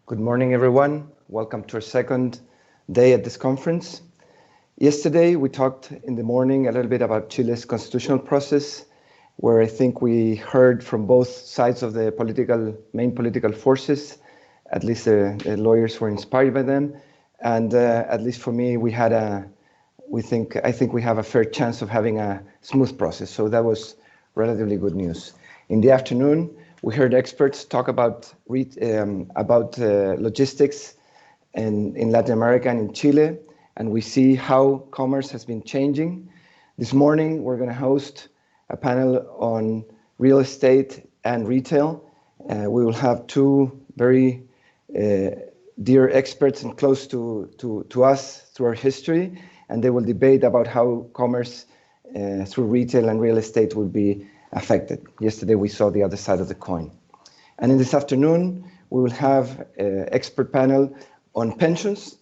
Good morning, everyone. Welcome to our second day at this conference. Yesterday, we talked in the morning a little bit about Chile's constitutional process, where I think we heard from both sides of the main political forces. At least the lawyers were inspired by them. And at least for me, I think we have a fair chance of having a smooth process. So that was relatively good news. In the afternoon, we heard experts talk about logistics in Latin America and in Chile, and we see how commerce has been changing. This morning, we're going to host a panel on real estate and retail. We will have two very dear experts and close to us through our history, and they will debate about how commerce through retail and real estate will be affected. Yesterday, we saw the other side of the coin. And in this afternoon, we will have an expert panel on pensions.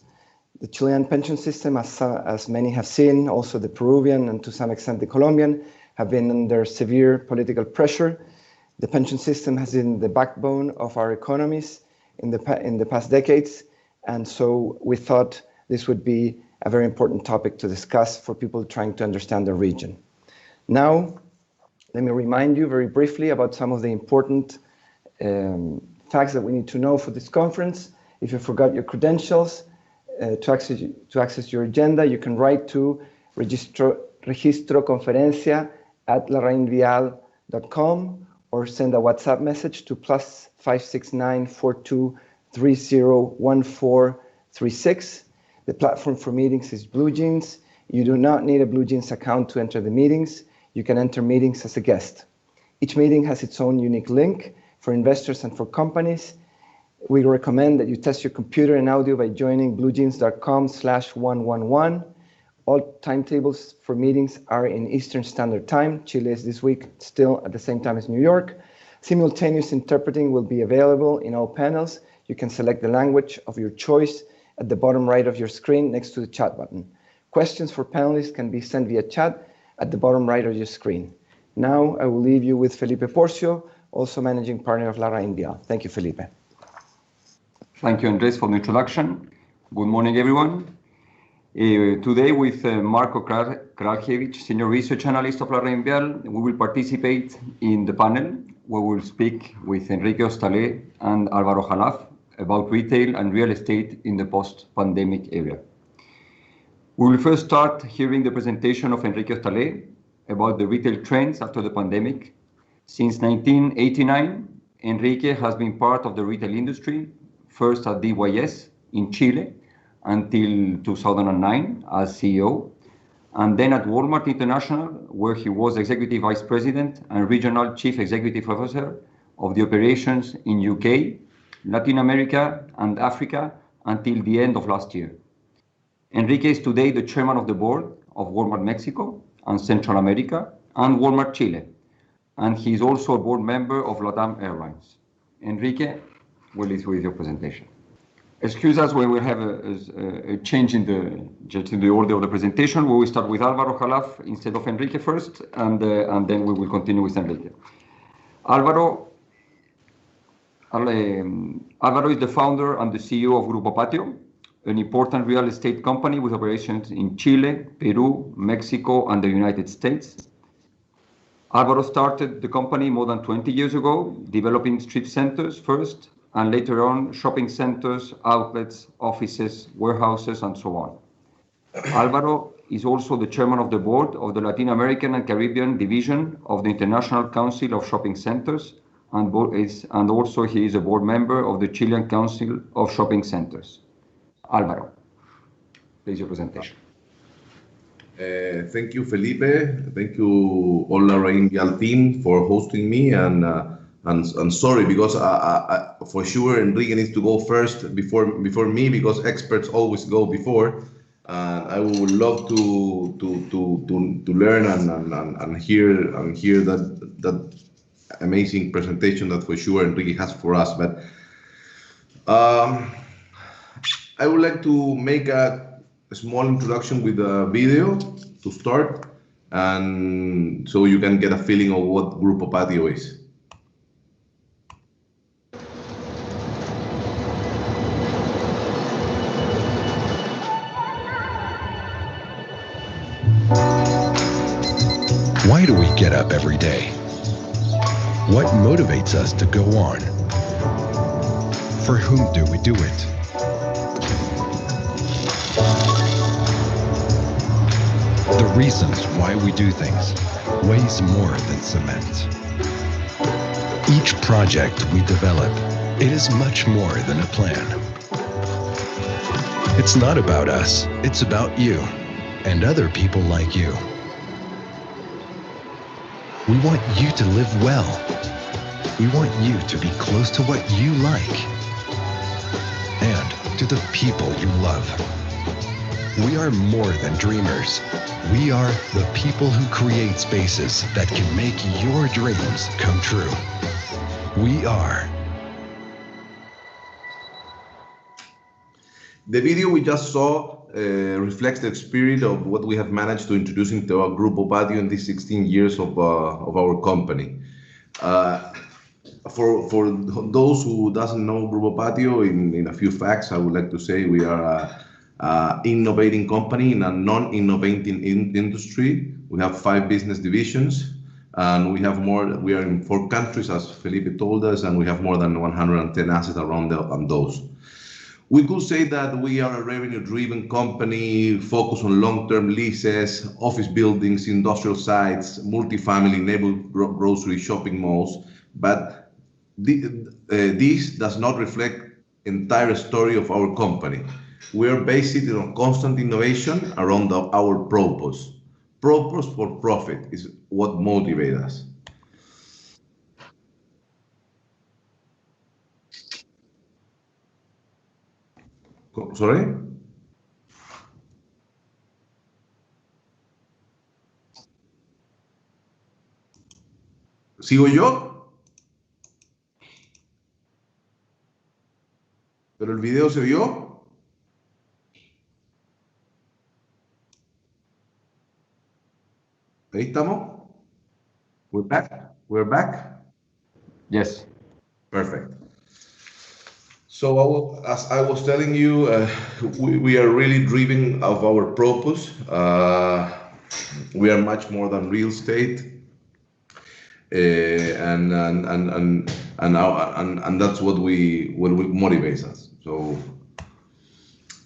The Chilean pension system, as many have seen, also the Peruvian and to some extent the Colombian, have been under severe political pressure. The pension system has been the backbone of our economies in the past decades. And so we thought this would be a very important topic to discuss for people trying to understand the region. Now, let me remind you very briefly about some of the important facts that we need to know for this conference. If you forgot your credentials, to access your agenda, you can write to registroconferencia@LarrainVial.com or send a WhatsApp message to +569 42301436. The platform for meetings is BlueJeans. You do not need a BlueJeans account to enter the meetings. You can enter meetings as a guest. Each meeting has its own unique link for investors and for companies. We recommend that you test your computer and audio by joining bluejeans.com/111. All timetables for meetings are in Eastern Standard Time. Chile is this week still at the same time as New York. Simultaneous interpreting will be available in all panels. You can select the language of your choice at the bottom right of your screen next to the chat button. Questions for panelists can be sent via chat at the bottom right of your screen. Now I will leave you with Felipe Porzio, also managing partner of LarrainVial. Thank you, Felipe. Thank you, Andres, for the introduction. Good morning, everyone. Today with Marko Kraljevic, Senior Research Analyst of LarrainVial, we will participate in the panel where we'll speak with Enrique Ostalé and Álvaro Jalaff about retail and real estate in the post-pandemic era. We will first start hearing the presentation of Enrique Ostalé about the retail trends after the pandemic. Since 1989, Enrique has been part of the retail industry, first at DYS in Chile until 2009 as CEO, and then at Walmart International, where he was Executive Vice President and Regional Chief Executive Officer of the operations in UK, Latin America, and Africa until the end of last year. Enrique is today the chairman of the board of Walmart Mexico and Central America and Walmart Chile, and he is also a board member of LATAM Airlines. Enrique, will lead with your presentation. Excuse us when we have a change in the order of the presentation. We will start with Álvaro Jalaff instead of Enrique first, and then we will continue with Enrique. Álvaro is the founder and the CEO of Grupo Patio, an important real estate company with operations in Chile, Peru, Mexico, and the United States. Álvaro started the company more than 20 years ago, developing strip centers first, and later on shopping centers, outlets, offices, warehouses, and so on. Álvaro is also the chairman of the board of the Latin American and Caribbean division of the International Council of Shopping Centers, and also he is a board member of the Chilean Council of Shopping Centers. Álvaro, please your presentation. Thank you, Felipe. Thank you, all LarrainVial team, for hosting me. And sorry, because for sure Enrique needs to go first before me, because experts always go before. And I would love to learn and hear that amazing presentation that for sure Enrique has for us. But I would like to make a small introduction with a video to start, and so you can get a feeling of what Grupo Patio is. Why do we get up every day? What motivates us to go on? For whom do we do it? The reasons why we do things weighs more than cement. Each project we develop, it is much more than a plan. It's not about us, it's about you and other people like you. We want you to live well. We want you to be close to what you like and to the people you love. We are more than dreamers. We are the people who create spaces that can make your dreams come true. We are. The video we just saw reflects the spirit of what we have managed to introduce into our Grupo Patio in these 16 years of our company. For those who doesn't know Grupo Patio, in a few facts, I would like to say we are an innovating company in a non-innovating industry. We have 5 business divisions, and we are in 4 countries, as Felipe told us, and we have more than 110 assets around those. We could say that we are a revenue-driven company focused on long-term leases, office buildings, industrial sites, multifamily, neighborhood grocery shopping malls, but this does not reflect entire story of our company. We are based on constant innovation around our purpose. Purpose for profit is what motivates us. Sorry? ¿Sigo yo? ¿Pero el video se vio? Ahí estamos. We're back. We're back. Yes. Perfect. So as I was telling you, we are really driven of our purpose. We are much more than real estate, and that's what motivates us. So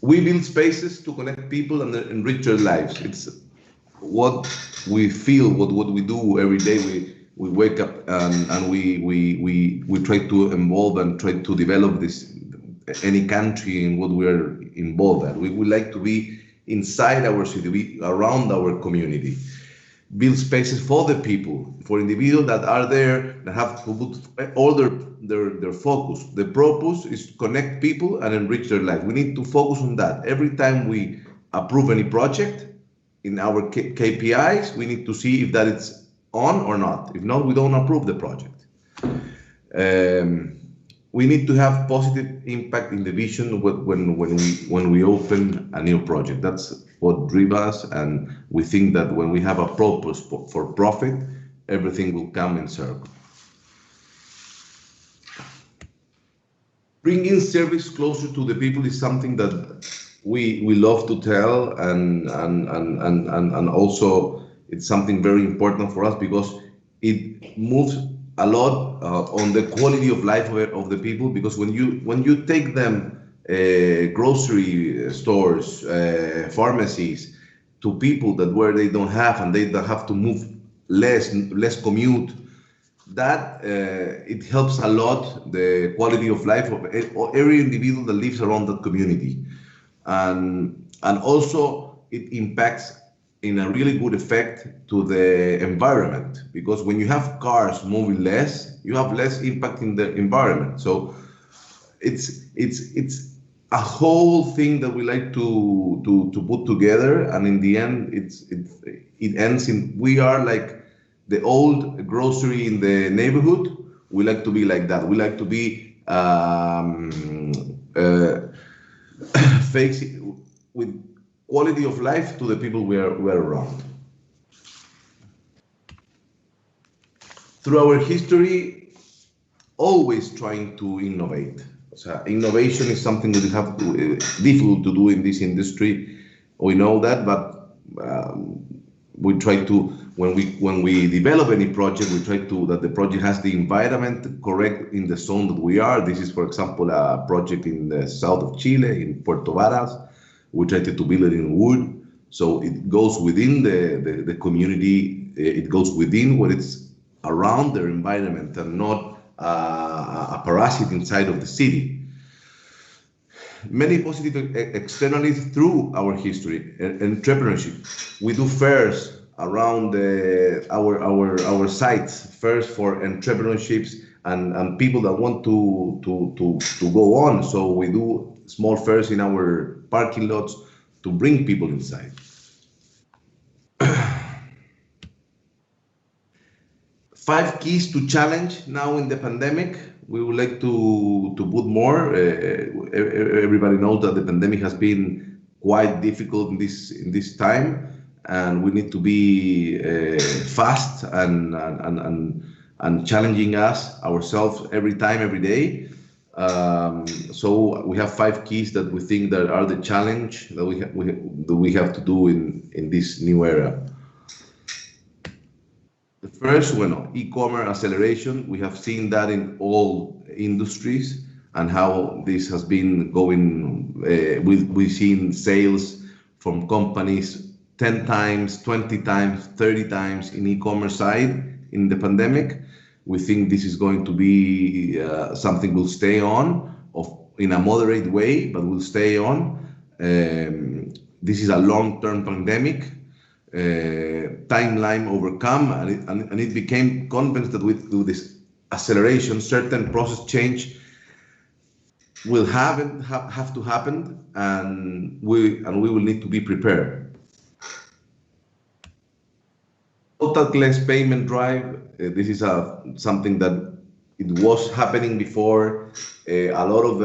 we build spaces to connect people and enrich their lives. It's what we feel, what we do every day. We wake up and we try to involve and try to develop any country in what we are involved in. We would like to be inside our city, around our community, build spaces for the people, for individuals that are there, that have to put all their focus. The purpose is to connect people and enrich their life. We need to focus on that. Every time we approve any project, in our KPIs, we need to see if that is on or not. If not, we don't approve the project. We need to have positive impact in the vision when we open a new project. That's what drives us, and we think that when we have a purpose for profit, everything will come in circle. Bringing service closer to the people is something that we love to tell, and also it's something very important for us because it moves a lot on the quality of life of the people. Because when you take them grocery stores, pharmacies, to people where they don't have, and they have to move less commute, that it helps a lot the quality of life of every individual that lives around that community, and also it impacts in a really good effect to the environment, because when you have cars moving less, you have less impact in the environment. So it's a whole thing that we like to put together, and in the end it ends in, we are like the old grocery in the neighborhood. We like to be like that. We like to be facing with quality of life to the people we are around. Through our history, always trying to innovate. So innovation is something that we have difficult to do in this industry. We know that, but we try to when we develop any project, we try to that the project has the environment correct in the zone that we are. This is, for example, a project in the south of Chile, in Puerto Varas. We tried to build it in wood, so it goes within the community. It goes within what it's around their environment, and not a parasite inside of the city. Many positive externalities through our history. Entrepreneurship. We do fairs around our sites, fairs for entrepreneurships and people that want to go on. So we do small fairs in our parking lots to bring people inside. 5 keys to challenge now in the pandemic. We would like to put more. Everybody knows that the pandemic has been quite difficult in this time, and we need to be fast and challenging ourselves every time, every day. So we have 5 keys that we think that are the challenge that we have to do in this new era. The first one, e-commerce acceleration. We have seen that in all industries and how this has been going. We've seen sales from companies 10 times, 20 times, 30 times in e-commerce side in the pandemic. We think this is going to be something will stay on in a moderate way, but will stay on. This is a long-term pandemic. Timeline overcome, and it became convinced that with this acceleration, certain process change will have to happen, and we will need to be prepared. Contactless payment drive. This is something that it was happening before. A lot of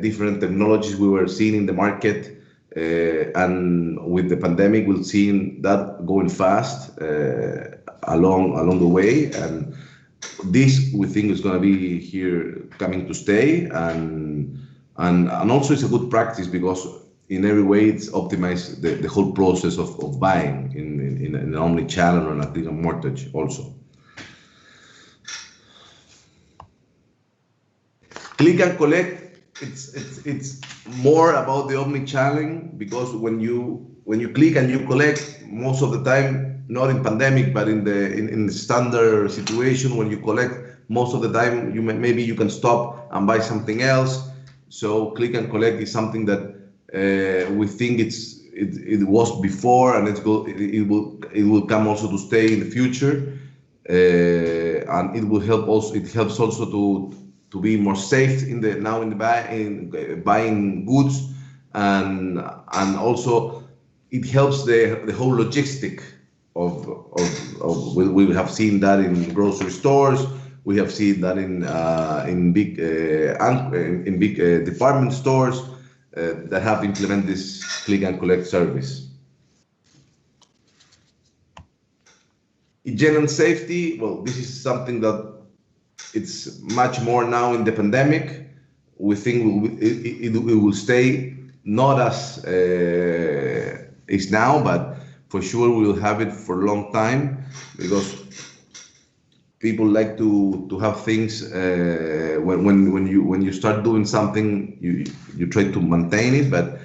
different technologies we were seeing in the market. And with the pandemic, we'll see that going fast along the way, and this we think is going to be here coming to stay, and also it's a good practice because in every way it's optimized the whole process of buying in an omni-channel and a click and mortgage also. Click and collect. It's more about the omni-channel, because when you click and you collect, most of the time, not in pandemic, but in the standard situation, when you collect, most of the time maybe you can stop and buy something else. So click and collect is something that we think it was before, and it will come also to stay in the future, and it will help also. It helps also to be more safe in buying goods, and also it helps the whole logistic of we have seen that in grocery stores. We have seen that in big department stores that have implemented this click and collect service. Hygiene and safety. Well, this is something that it's much more now in the pandemic. We think it will stay not as is now, but for sure we will have it for a long time, because people like to have things when you start doing something, you try to maintain it, but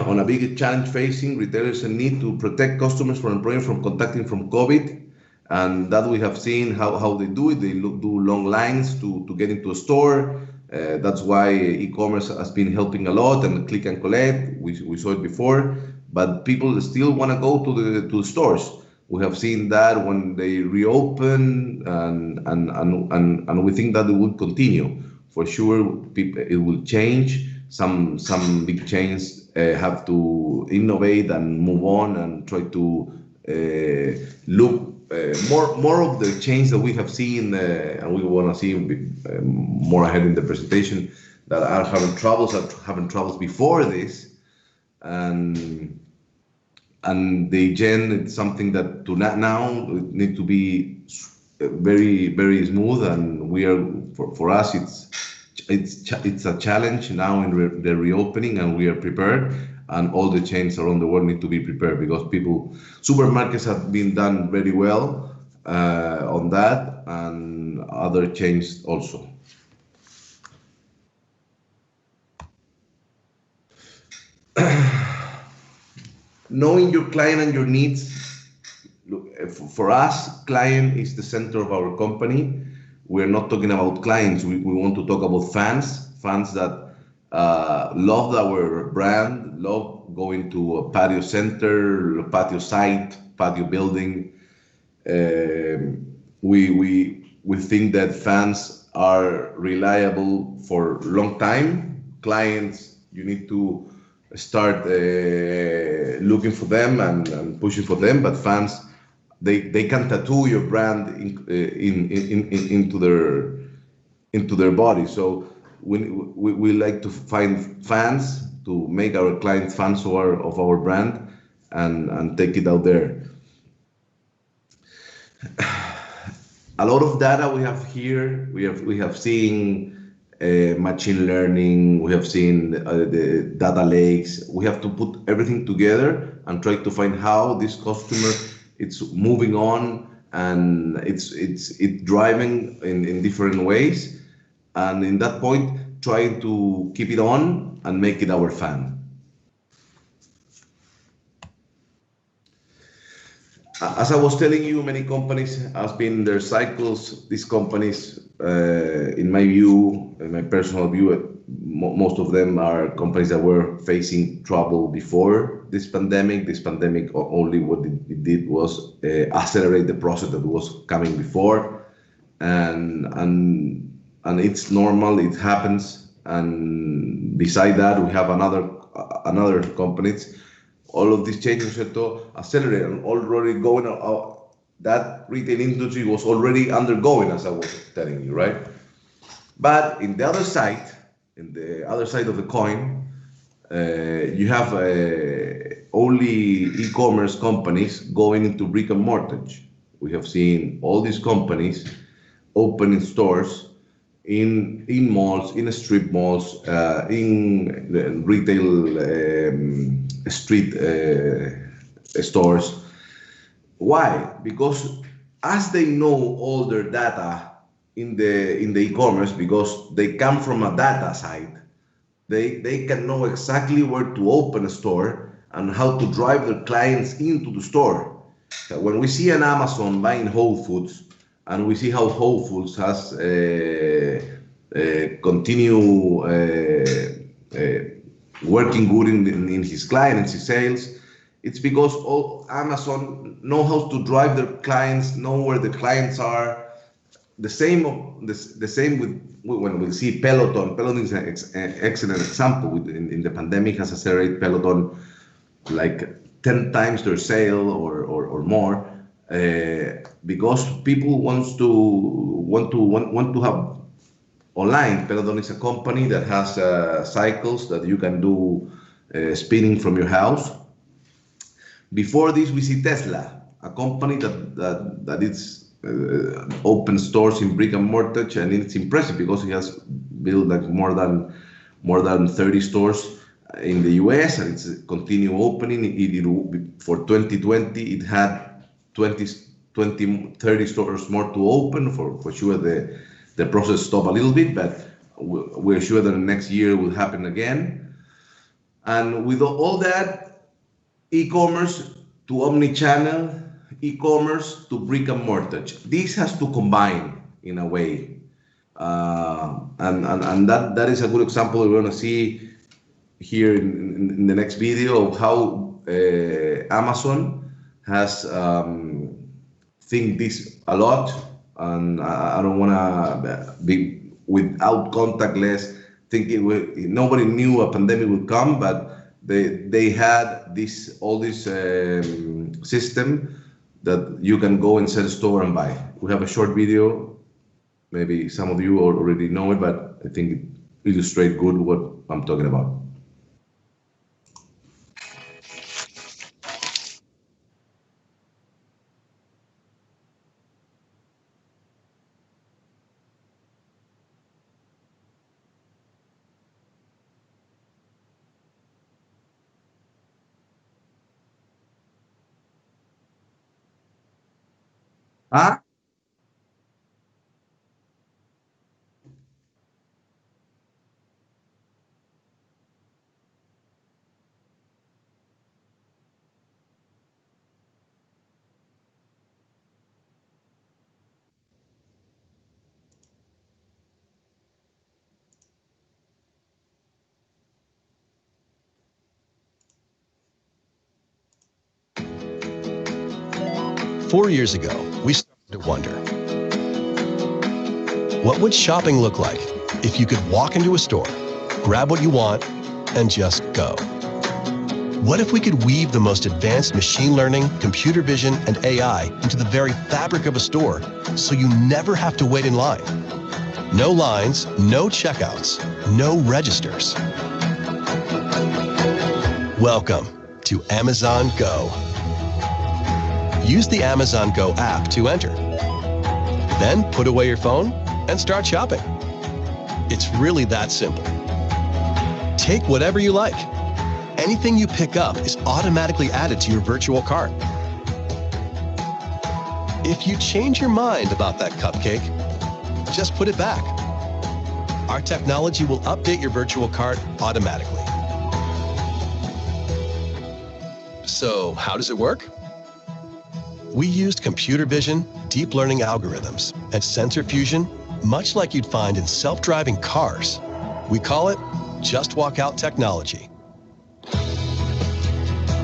on a big challenge facing retailers need to protect customers from contacting from COVID. And that we have seen how they do it. They do long lines to get into a store. That's why e-commerce has been helping a lot, and click and collect. We saw it before, but people still want to go to the stores. We have seen that when they reopen, and we think that it will continue for sure. It will change. Some big chains have to innovate and move on and try to look. More of the change that we have seen, and we want to see more ahead in the presentation, that are having troubles before this, and the hygiene, it's something that to now need to be very, very smooth, and we are for us it's a challenge now in the reopening, and we are prepared. and all the chains around the world need to be prepared, because supermarkets have been done very well on that, and other chains also. Knowing your client and your needs. Look, for us, client is the center of our company. We're not talking about clients. We want to talk about fans that love our brand, love going to a patio center, a patio site, patio building. We think that fans are reliable for a long time. Clients, you need to start looking for them and pushing for them, but fans, they can tattoo your brand into their body. So we like to find fans to make our clients fans of our brand and take it out there. A lot of data we have here. We have seen machine learning. We have seen the data lakes. We have to put everything together and try to find how this customer it's moving on, and it's driving in different ways, and in that point trying to keep it on and make it our fan. As I was telling you, many companies have been their cycles. These companies, in my view, in my personal view, most of them are companies that were facing trouble before this pandemic. This pandemic only what it did was accelerate the process that was coming before, and it's normal. It happens. And beside that, we have another companies. All of these changes had to accelerate and already going out. That retail industry was already undergoing, as I was telling you, right? But in the other side of the coin, you have only e-commerce companies going into brick and mortar. We have seen all these companies opening stores in malls, in strip malls, in retail street stores. Why? Because as they know all their data in the e-commerce, because they come from a data side, they can know exactly where to open a store and how to drive their clients into the store. So when we see an Amazon buying Whole Foods, and we see how Whole Foods has continue working good in his clients, his sales, it's because all Amazon know how to drive their clients, know where the clients are. The same with when we see Peloton. Peloton is an excellent example. In the pandemic, has accelerated Peloton like 10 times their sale or more, because people want to have online. Peloton is a company that has cycles that you can do spinning from your house. Before this, we see Tesla, a company that is open stores in brick and mortar, and it's impressive because he has built like more than 30 stores in the US, and it's continue opening. For 2020, it had 30 stores more to open. For sure, the process stopped a little bit, but we're sure that next year will happen again. And with all that, e-commerce to omni-channel, e-commerce to brick and mortar, this has to combine in a way, and that is a good example we're going to see here in the next video of how Amazon has think this a lot. And I don't want to be without contactless thinking. Nobody knew a pandemic would come, but they had all this system that you can go and set a store and buy. We have a short video. Maybe some of you already know it, but I think it illustrates good what I'm talking about. Ah, 4 years ago, we started to wonder, what would shopping look like if you could walk into a store, grab what you want, and just go? What if we could weave the most advanced machine learning, computer vision, and AI into the very fabric of a store so you never have to wait in line? No lines, no checkouts, no registers. Welcome to Amazon Go. Use the Amazon Go app to enter. Then put away your phone and start shopping. It's really that simple. Take whatever you like. Anything you pick up is automatically added to your virtual cart. If you change your mind about that cupcake, just put it back. Our technology will update your virtual cart automatically. So, how does it work? We used computer vision, deep learning algorithms, and sensor fusion, much like you'd find in self-driving cars. We call it Just Walk Out technology.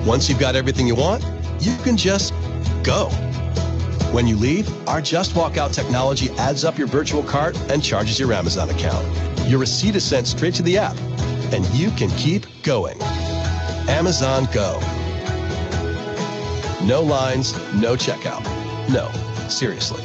Once you've got everything you want, you can just go. When you leave, our Just Walk Out technology adds up your virtual cart and charges your Amazon account. Your receipt is sent straight to the app, and you can keep going. Amazon Go. No lines, no checkout. No, seriously.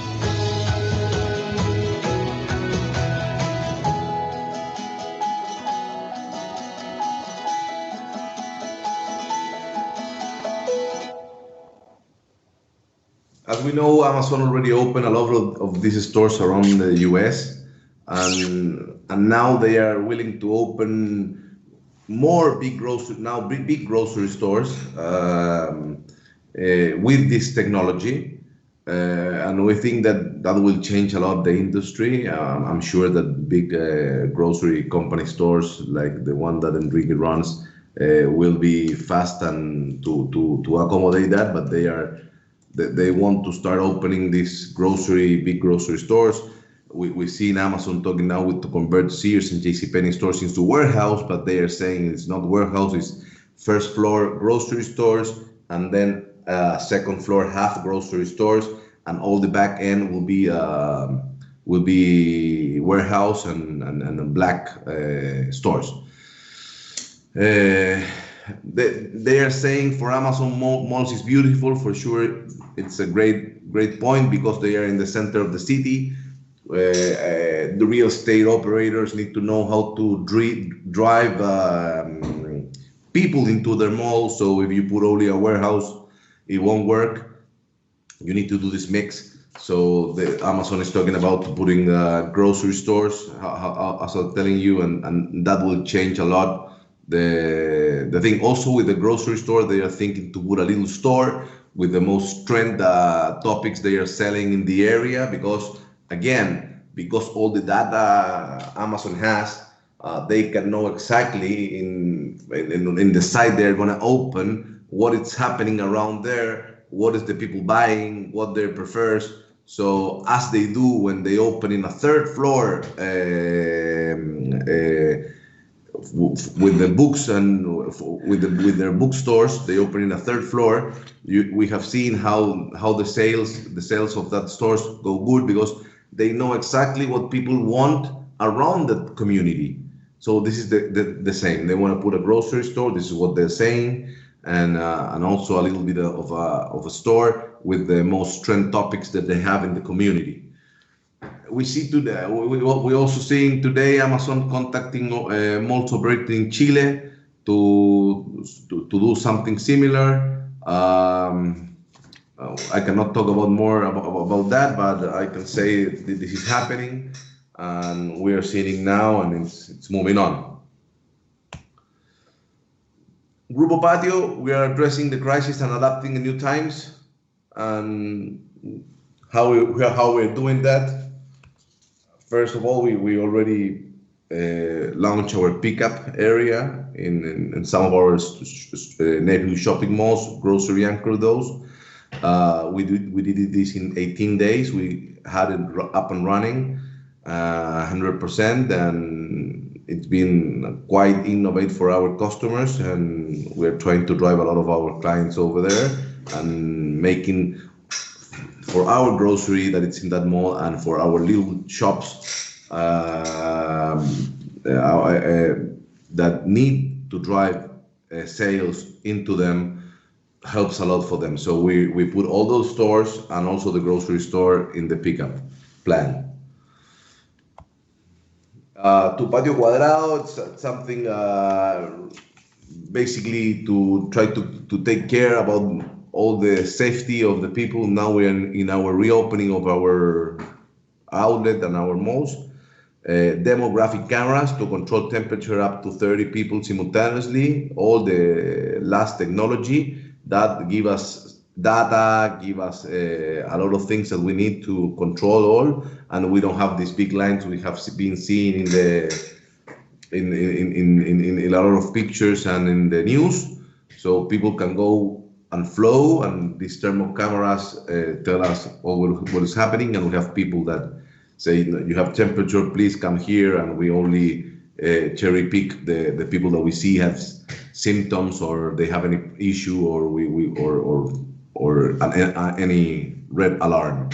as we know, Amazon already opened a lot of these stores around the US, and now they are willing to open more big grocery stores with this technology, and we think that will change a lot the industry. I'm sure that big grocery company stores like the one that Enrique runs will be fast and to accommodate that, but they want to start opening these big grocery stores. We see in Amazon talking now to convert Sears and JCPenney stores into warehouse, but they are saying it's not warehouse, it's first floor grocery stores, and then second floor half grocery stores, and all the back end will be warehouse and black stores. They are saying for Amazon malls is beautiful for sure. It's a great point because they are in the center of the city. The real estate operators need to know how to drive people into their mall. So if you put only a warehouse, it won't work. You need to do this mix. So Amazon is talking about putting grocery stores, as I was telling you, and that will change a lot. The thing also with the grocery store, they are thinking to put a little store with the most trend topics they are selling in the area, because all the data Amazon has, they can know exactly in the site they're going to open what is happening around there, what is the people buying, what they prefers. So as they do when they open in a third floor with the books and with their bookstores, they open in a third floor. We have seen how the sales of that stores go good because they know exactly what people want around the community. So this is the same. They want to put a grocery store. This is what they're saying, and also a little bit of a store with the most trend topics that they have in the community. We see today. We also seeing today Amazon contacting malls operating in Chile to do something similar. I cannot talk more about that, but I can say this is happening, and we are seeing it now, and it's moving on. Grupo Patio, we are addressing the crisis and adapting in new times, and How we're doing that? First of all, we already launched our pickup area in some of our neighborhood shopping malls, grocery anchor those. We did this in 18 days. We had it up and running 100%, and it's been quite innovative for our customers, and we're trying to drive a lot of our clients over there and making for our grocery that it's in that mall and for our little shops that need to drive sales into them helps a lot for them. So we put all those stores and also the grocery store in the pickup plan. To Patio Cuadrado, it's something basically to try to take care about all the safety of the people. Now we're in our reopening of our outlet and our malls. Demographic cameras to control temperature up to 30 people simultaneously. All the last technology that give us data, give us a lot of things that we need to control all, and we don't have these big lines we have been seeing in a lot of pictures and in the news. So people can go and flow, and these thermal cameras tell us what is happening, and we have people that say, you have temperature, please come here, and we only cherry pick the people that we see have symptoms or they have any issue or any red alarm.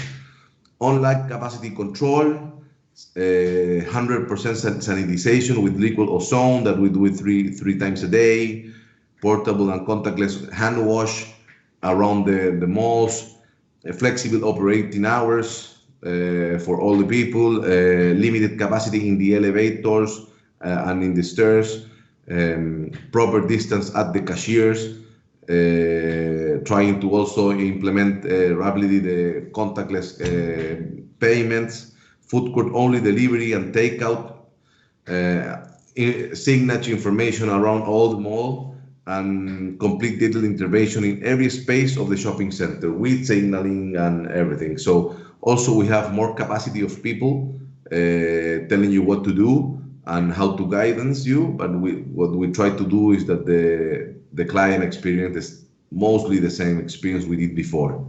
Online capacity control, 100% sanitization with liquid ozone that we do it three times a day. Portable and contactless hand wash around the malls, flexible operating hours for all the people, limited capacity in the elevators and in the stairs, proper distance at the cashiers, trying to also implement rapidly the contactless payments, food court only delivery and takeout, signature information around all the mall, and complete digital intervention in every space of the shopping center with signaling and everything. So also we have more capacity of people telling you what to do and how to guidance you, but what we try to do is that the client experience is mostly the same experience we did before.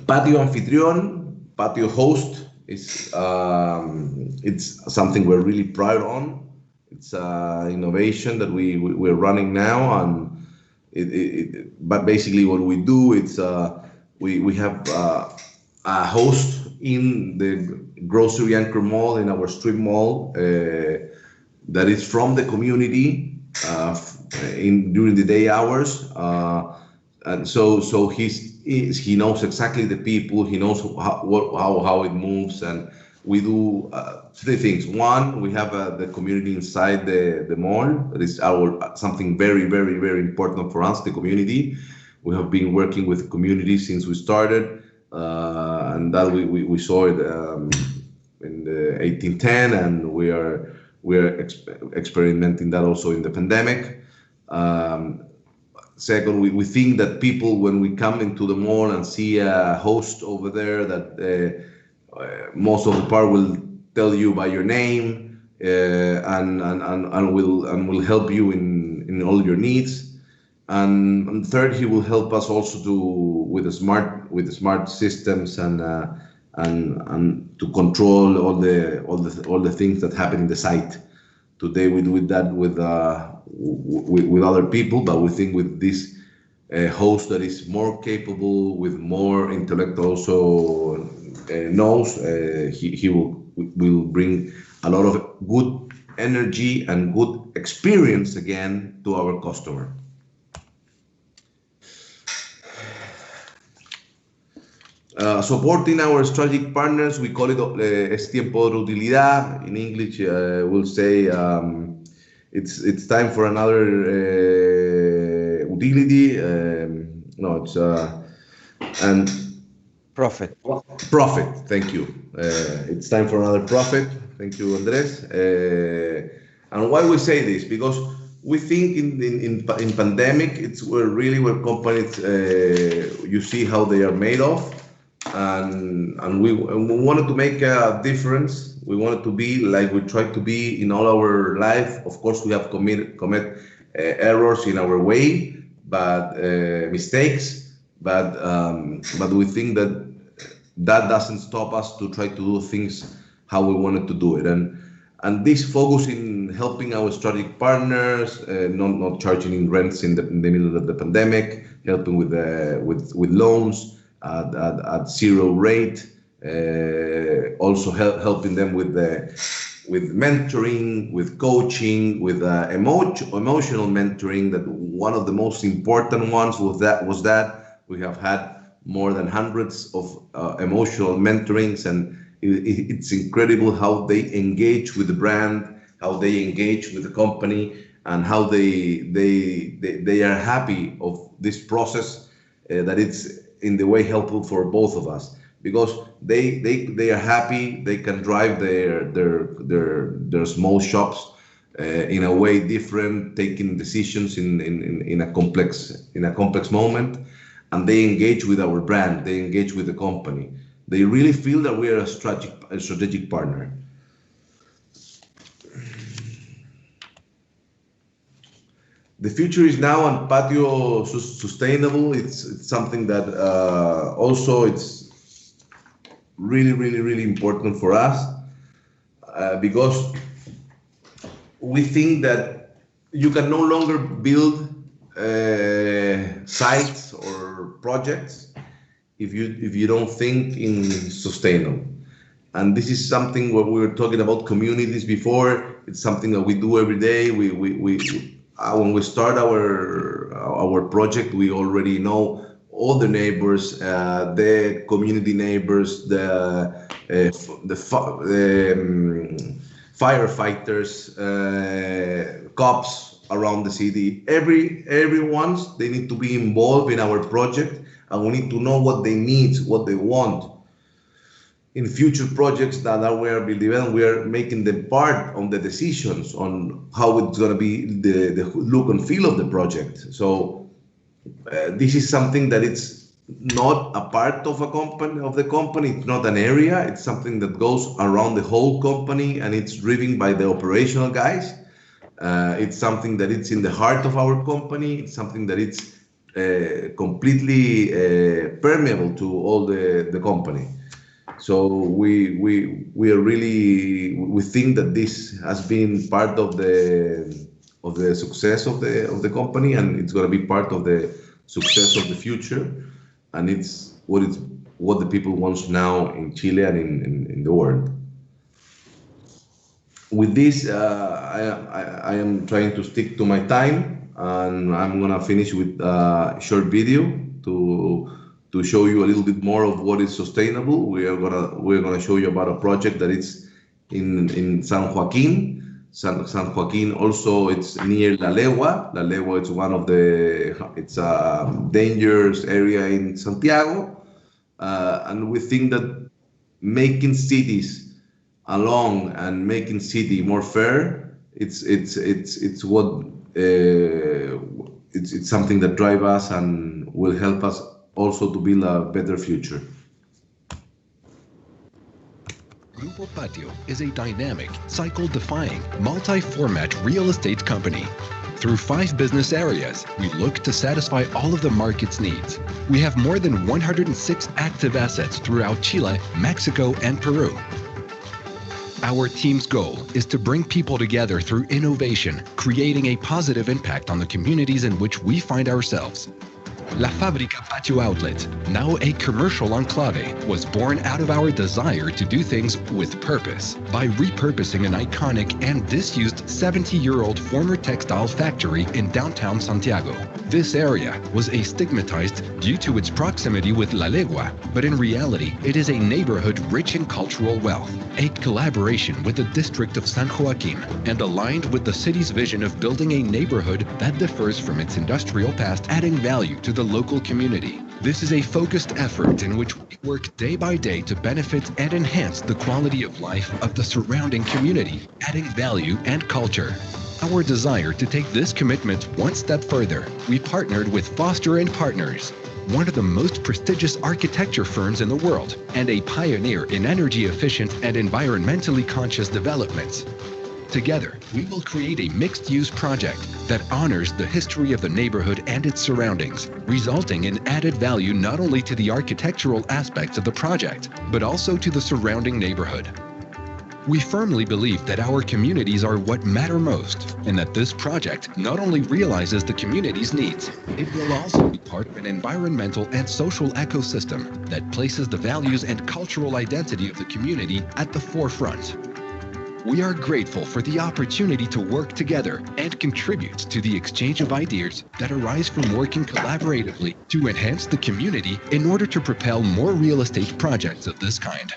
Patio Anfitrión, Patio host is it's something we're really proud on. It's innovation that we're running now, and but basically what we do, it's we have a host in the grocery anchor mall, in our strip mall, that is from the community during the day hours, and so he knows exactly the people, he knows how it moves, and we do three things. One, we have the community inside the mall. That is something very, very, very important for us, the community. We have been working with the community since we started, and that we saw it in the 1810, and we are experimenting that also in the pandemic. Second, we think that people, when we come into the mall and see a host over there, that most of the part will tell you by your name and will help you in all your needs. And third, he will help us also with the smart systems and to control all the things that happen in the site. Today we do that with other people, but we think with this host that is more capable, with more intellect also knows, he will bring a lot of good energy and good experience again to our customer. Supporting our strategic partners, we call it es tiempo de utilidad. In English, we'll say it's time for another utility. No, it's and Profit. Profit. Thank you. It's time for another profit. Thank you, Andres. And why we say this? Because we think in pandemic, it's really where companies, you see how they are made of, and we wanted to make a difference. We wanted to be like we try to be in all our life. Of course, we have commit errors in our way, but mistakes. But we think that doesn't stop us to try to do things how we wanted to do it. And this focus in helping our strategic partners, not charging in rents in the middle of the pandemic, helping with loans at zero rate, also helping them with mentoring, with coaching, with emotional mentoring. That one of the most important ones was that we have had more than hundreds of emotional mentorings, and it's incredible how they engage with the brand, how they engage with the company, and how they are happy of this process, that it's in the way helpful for both of us, because they are happy. They can drive their small shops in a way different, taking decisions in a complex moment, and they engage with our brand. They engage with the company. They really feel that we are a strategic partner. The future is now, and Patio sustainable. It's something that also it's really important for us, because we think that you can no longer build sites or projects if you don't think in sustainable. And this is something where we were talking about communities before. It's something that we do every day. When we start our project, we already know all the neighbors, the community neighbors, the firefighters, cops around the city. Everyone, they need to be involved in our project, and we need to know what they need, what they want. In future projects that we are building, we are making them part of the decisions on how it's going to be the look and feel of the project. So this is something that it's not a part of the company. It's not an area. It's something that goes around the whole company, and it's driven by the operational guys. It's something that it's in the heart of our company. It's something that it's completely permeable to all the company. So we think that this has been part of the success of the company, and it's going to be part of the success of the future, and it's what the people want now in Chile and in the world. With this, I am trying to stick to my time, and I'm gonna finish with a short video to show you a little bit more of what is sustainable. We're gonna show you about a project that is in San Joaquin. San Joaquin also, it's near La Legua. La Legua is it's a dangerous area in Santiago, and we think that making cities along and making city more fair, it's something that drives us and will help us also to build a better future. Grupo Patio is a dynamic, cycle-defying, multi-format real estate company. Through 5 business areas, we look to satisfy all of the market's needs. We have more than 106 active assets throughout Chile, Mexico, and Peru. Our team's goal is to bring people together through innovation, creating a positive impact on the communities in which we find ourselves. La Fábrica Patio Outlet, now a commercial enclave, was born out of our desire to do things with purpose by repurposing an iconic and disused 70-year-old former textile factory in downtown Santiago. This area was astigmatized due to its proximity with La Legua, but in reality, it is a neighborhood rich in cultural wealth, a collaboration with the district of San Joaquin, and aligned with the city's vision of building a neighborhood that differs from its industrial past, adding value to the local community. This is a focused effort in which we work day by day to benefit and enhance the quality of life of the surrounding community, adding value and culture. our desire to take this commitment one step further, we partnered with Foster & Partners, one of the most prestigious architecture firms in the world and a pioneer in energy-efficient and environmentally conscious developments. Together, we will create a mixed-use project that honors the history of the neighborhood and its surroundings, resulting in added value not only to the architectural aspects of the project, but also to the surrounding neighborhood. We firmly believe that our communities are what matter most, and that this project not only realizes the community's needs, it will also be part of an environmental and social ecosystem that places the values and cultural identity of the community at the forefront. We are grateful for the opportunity to work together and contribute to the exchange of ideas that arise from working collaboratively to enhance the community in order to propel more real estate projects of this kind.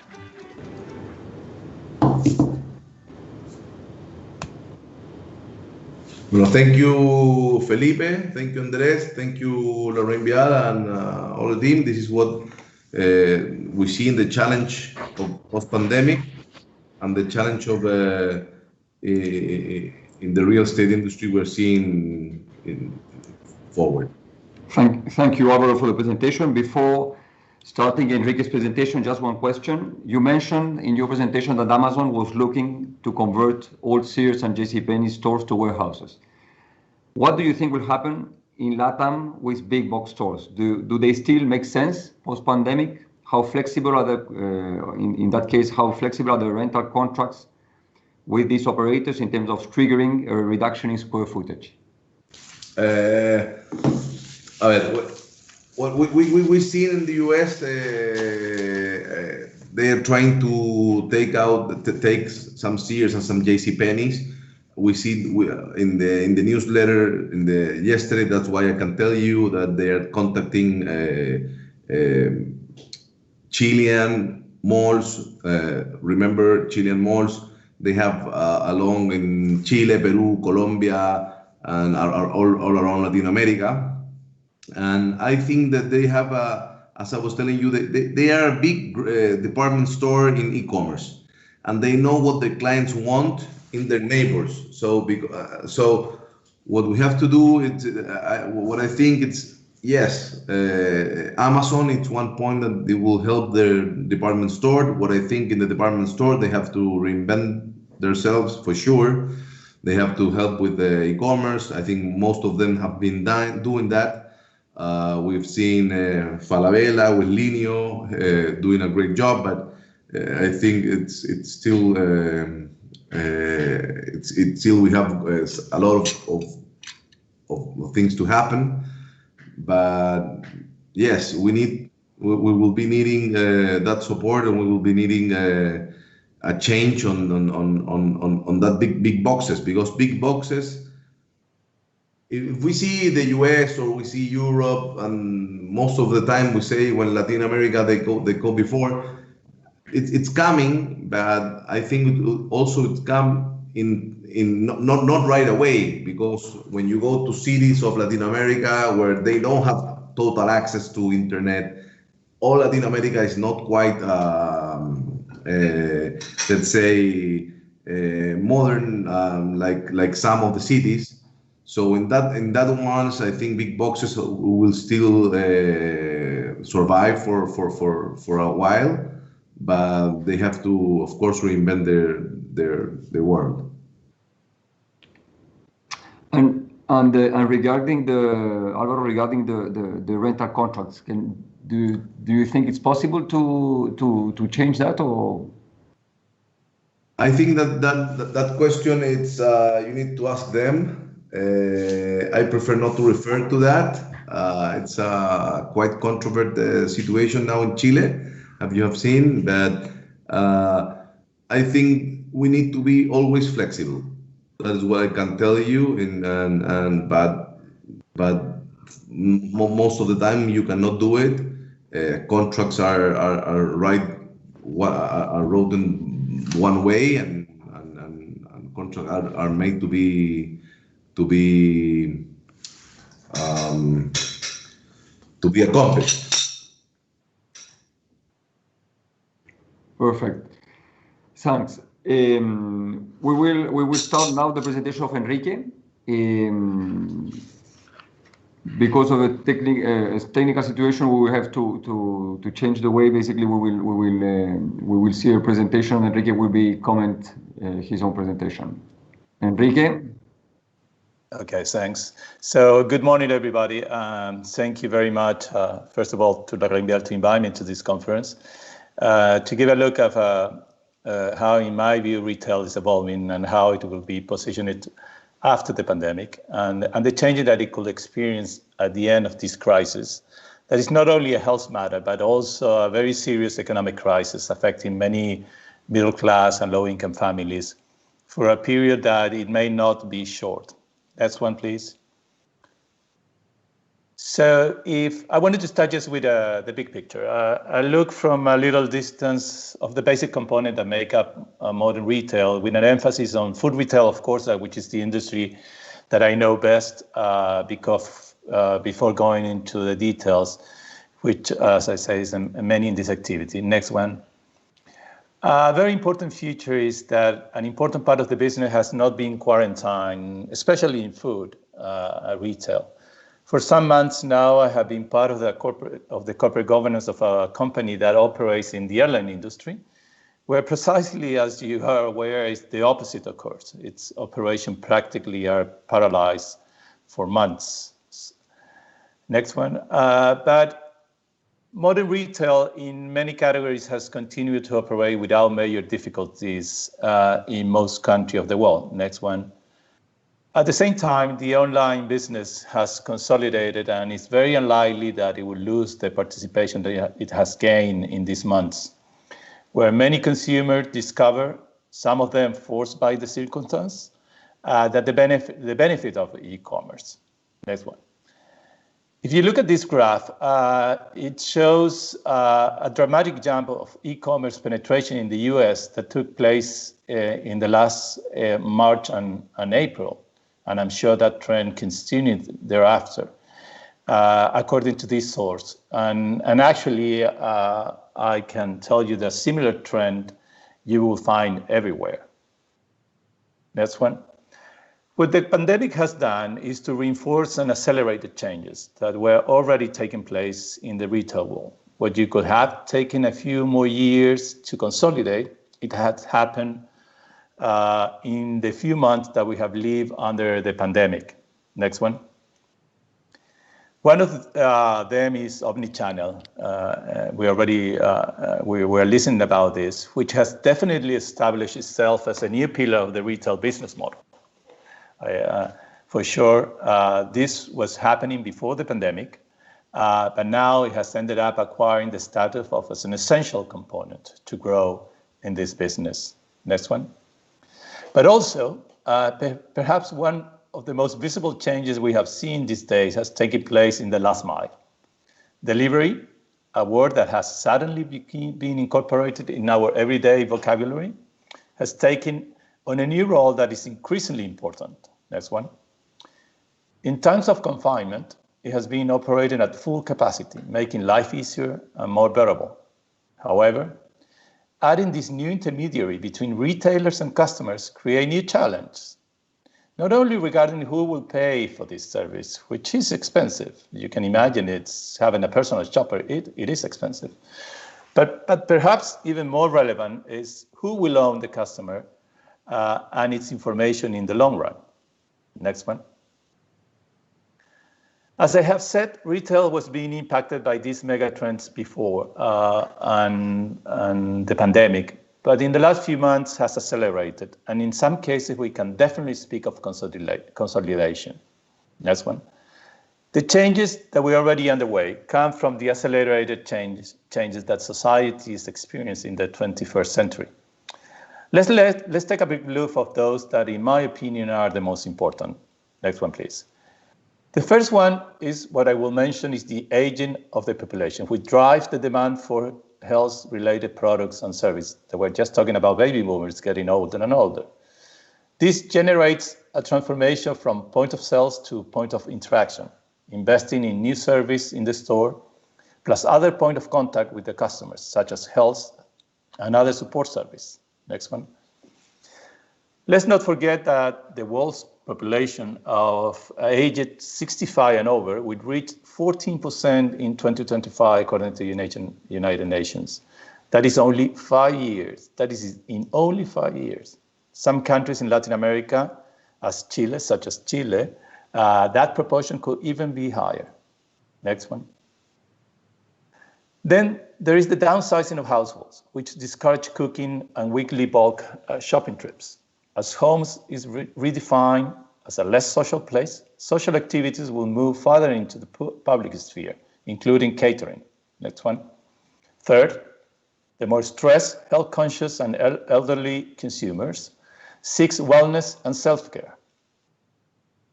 Well, thank you, Felipe. Thank you, Andres. Thank you, LarrainVial and all the team. This is what we see in the challenge of post-pandemic and the challenge of in the real estate industry we're seeing forward. Thank you, Álvaro, for the presentation. Before starting Enrique's presentation, just one question. You mentioned in your presentation that Amazon was looking to convert old Sears and JCPenney stores to warehouses. What do you think will happen in LATAM with big box stores? Do they still make sense post-pandemic? How flexible are the, in that case, how flexible are the rental contracts with these operators in terms of triggering a reduction in square footage? What we've seen in the US, they are trying to take some Sears and some JCPenney's. We see in the newsletter yesterday. That's why I can tell you that they are contacting Chilean malls. Remember Chilean malls? They have along in Chile, Peru, Colombia, and are all around Latin America. And I think that they have, as I was telling you, they are a big department store in e-commerce, and they know what the clients want in their neighbors. So what we have to do is, what I think it's, yes, Amazon, it's one point that they will help their department store. What I think in the department store, they have to reinvent themselves for sure. They have to help with the e-commerce. I think most of them have been doing that. We've seen Falabella with Linio doing a great job, but I think it's still we have a lot of things to happen. But yes, we will be needing that support, and we will be needing a change on that big boxes, because big boxes. If we see the US or we see Europe, and most of the time we say when Latin America they go before, it's coming, but I think it's come in not right away, because when you go to cities of Latin America where they don't have total access to internet, all Latin America is not quite let's say modern like some of the cities. So in that ones, I think big boxes will still survive for a while, but they have to, of course, reinvent their world. And regarding the rental contracts, do you think it's possible to change that, or? I think that question, it's you need to ask them. I prefer not to refer to that. It's a quite controversial situation now in Chile, as you have seen. But I think we need to be always flexible. That is what I can tell you. But most of the time you cannot do it. Contracts are written one way, and contracts are made to be accomplished. Perfect. Thanks. We will start now the presentation of Enrique. Because of the technical situation, we will have to change the way. Basically, we will see a presentation. Enrique will be comment his own presentation. Enrique. Okay, thanks. So good morning, everybody. Thank you very much, first of all, to LarrainVial to invite me to this conference to give a look of how, in my view, retail is evolving and how it will be positioned after the pandemic and the changes that it could experience at the end of this crisis. That is not only a health matter, but also a very serious economic crisis affecting many middle class and low income families for a period that it may not be short. Next one, please. So if I wanted to start just with the big picture, I look from a little distance of the basic component that make up modern retail with an emphasis on food retail, of course, which is the industry that I know best because before going into the details, which, as I say, is many in this activity. Next one. A very important feature is that an important part of the business has not been quarantined, especially in food retail. For some months now, I have been part of the corporate governance of a company that operates in the airline industry, where precisely, as you are aware, is the opposite occurs. Its operation practically are paralyzed for months. Next one. But modern retail in many categories has continued to operate without major difficulties in most countries of the world. Next one. At the same time, the online business has consolidated and it's very unlikely that it will lose the participation that it has gained in these months, where many consumers discover, some of them forced by the circumstance, that the benefit of e-commerce. Next one. If you look at this graph, it shows a dramatic jump of e-commerce penetration in the US that took place in the last March and April. And I'm sure that trend continued thereafter, according to this source. And actually, I can tell you the similar trend you will find everywhere. Next one. What the pandemic has done is to reinforce and accelerate the changes that were already taking place in the retail world. What you could have taken a few more years to consolidate, it has happened in the few months that we have lived under the pandemic. Next one. One of them is omnichannel. We were listening about this, which has definitely established itself as a new pillar of the retail business model. For sure, this was happening before the pandemic, but now it has ended up acquiring the status of as an essential component to grow in this business. Next one. But also, perhaps one of the most visible changes we have seen these days has taken place in the last mile. Delivery, a word that has suddenly been incorporated in our everyday vocabulary, has taken on a new role that is increasingly important. Next one. In times of confinement, it has been operating at full capacity, making life easier and more bearable. However, adding this new intermediary between retailers and customers create new challenges, not only regarding who will pay for this service, which is expensive. You can imagine it's having a personal shopper, it is expensive. But perhaps even more relevant is who will own the customer and its information in the long run. Next one. As I have said, retail was being impacted by these mega trends before and the pandemic, but in the last few months has accelerated. And in some cases, we can definitely speak of consolidation. Next one. The changes that were already underway come from the accelerated changes that society is experiencing in the 21st century. Let's take a brief look of those that, in my opinion, are the most important. Next one, please. The first one is what I will mention is the aging of the population, which drives the demand for health-related products and services. We're just talking about baby boomers getting older and older. This generates a transformation from point of sales to point of interaction, investing in new service in the store, plus other point of contact with the customers, such as health and other support service. Next one. Let's not forget that the world's population of aged 65 and over would reach 14% in 2025, according to the United Nations. That is only 5 years. That is in only 5 years. Some countries in Latin America, such as Chile, that proportion could even be higher. Next one. Then there is the downsizing of households, which discourage cooking and weekly bulk shopping trips. As homes is redefined as a less social place, social activities will move further into the public sphere, including catering. Next one. Third, the more stressed, health-conscious, and elderly consumers seeks wellness and self-care.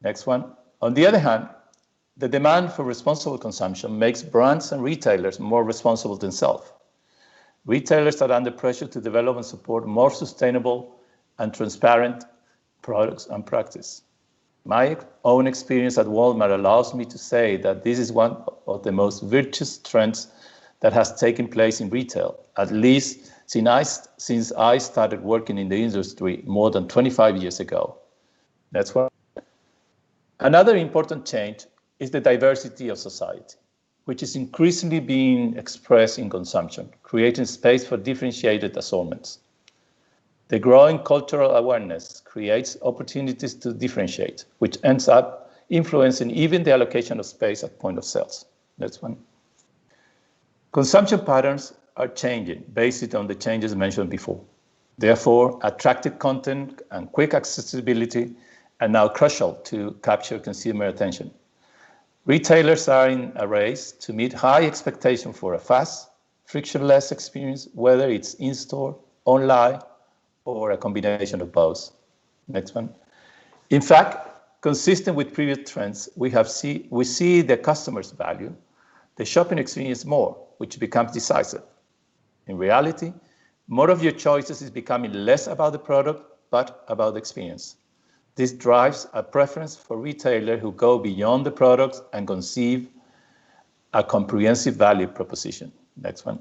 Next one. On the other hand, the demand for responsible consumption makes brands and retailers more responsible themselves. Retailers are under pressure to develop and support more sustainable and transparent products and practice. My own experience at Walmart allows me to say that this is one of the most virtuous trends that has taken place in retail, at least since I started working in the industry more than 25 years ago. That's one. Another important change is the diversity of society, which is increasingly being expressed in consumption, creating space for differentiated assortments. The growing cultural awareness creates opportunities to differentiate, which ends up influencing even the allocation of space at point of sales. Next one. Consumption patterns are changing based on the changes mentioned before. Therefore, attractive content and quick accessibility are now crucial to capture consumer attention. Retailers are in a race to meet high expectations for a fast, frictionless experience, whether it's in-store, online, or a combination of both. Next one. In fact, consistent with previous trends, we see the customers value the shopping experience more, which becomes decisive. In reality, more of your choices is becoming less about the product, but about the experience. This drives a preference for retailers who go beyond the products and conceive a comprehensive value proposition. Next one.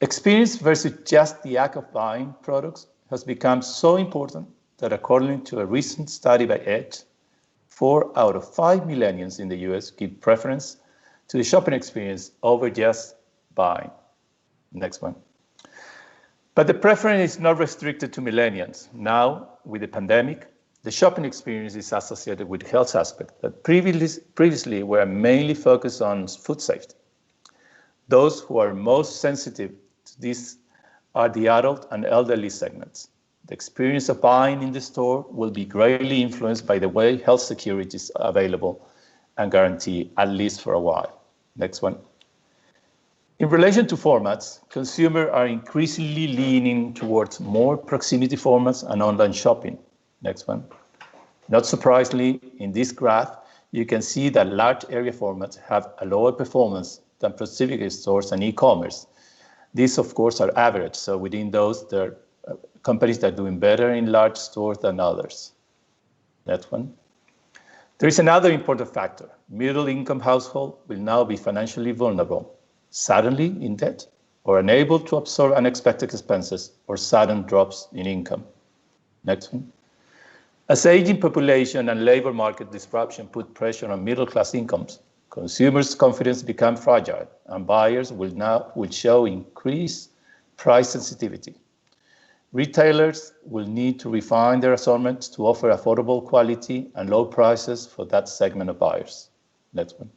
Experience versus just the act of buying products has become so important that according to a recent study by Edge, 4 out of 5 millennials in the US give preference to the shopping experience over just buying. Next one. But the preference is not restricted to millennials. Now, with the pandemic, the shopping experience is associated with health aspects that previously were mainly focused on food safety. Those who are most sensitive to this are the adult and elderly segments. The experience of buying in the store will be greatly influenced by the way health security is available and guaranteed, at least for a while. Next one. In relation to formats, consumers are increasingly leaning towards more proximity formats and online shopping. Next one. Not surprisingly, in this graph, you can see that large area formats have a lower performance than proximity stores and e-commerce. These, of course, are average, so within those, there are companies that are doing better in large stores than others. Next one. There is another important factor. Middle-income households will now be financially vulnerable, suddenly in debt, or unable to absorb unexpected expenses or sudden drops in income. Next one. As aging population and labor market disruption put pressure on middle-class incomes, consumers' confidence becomes fragile, and buyers will show increased price sensitivity. Retailers will need to refine their assortments to offer affordable quality and low prices for that segment of buyers. Next one.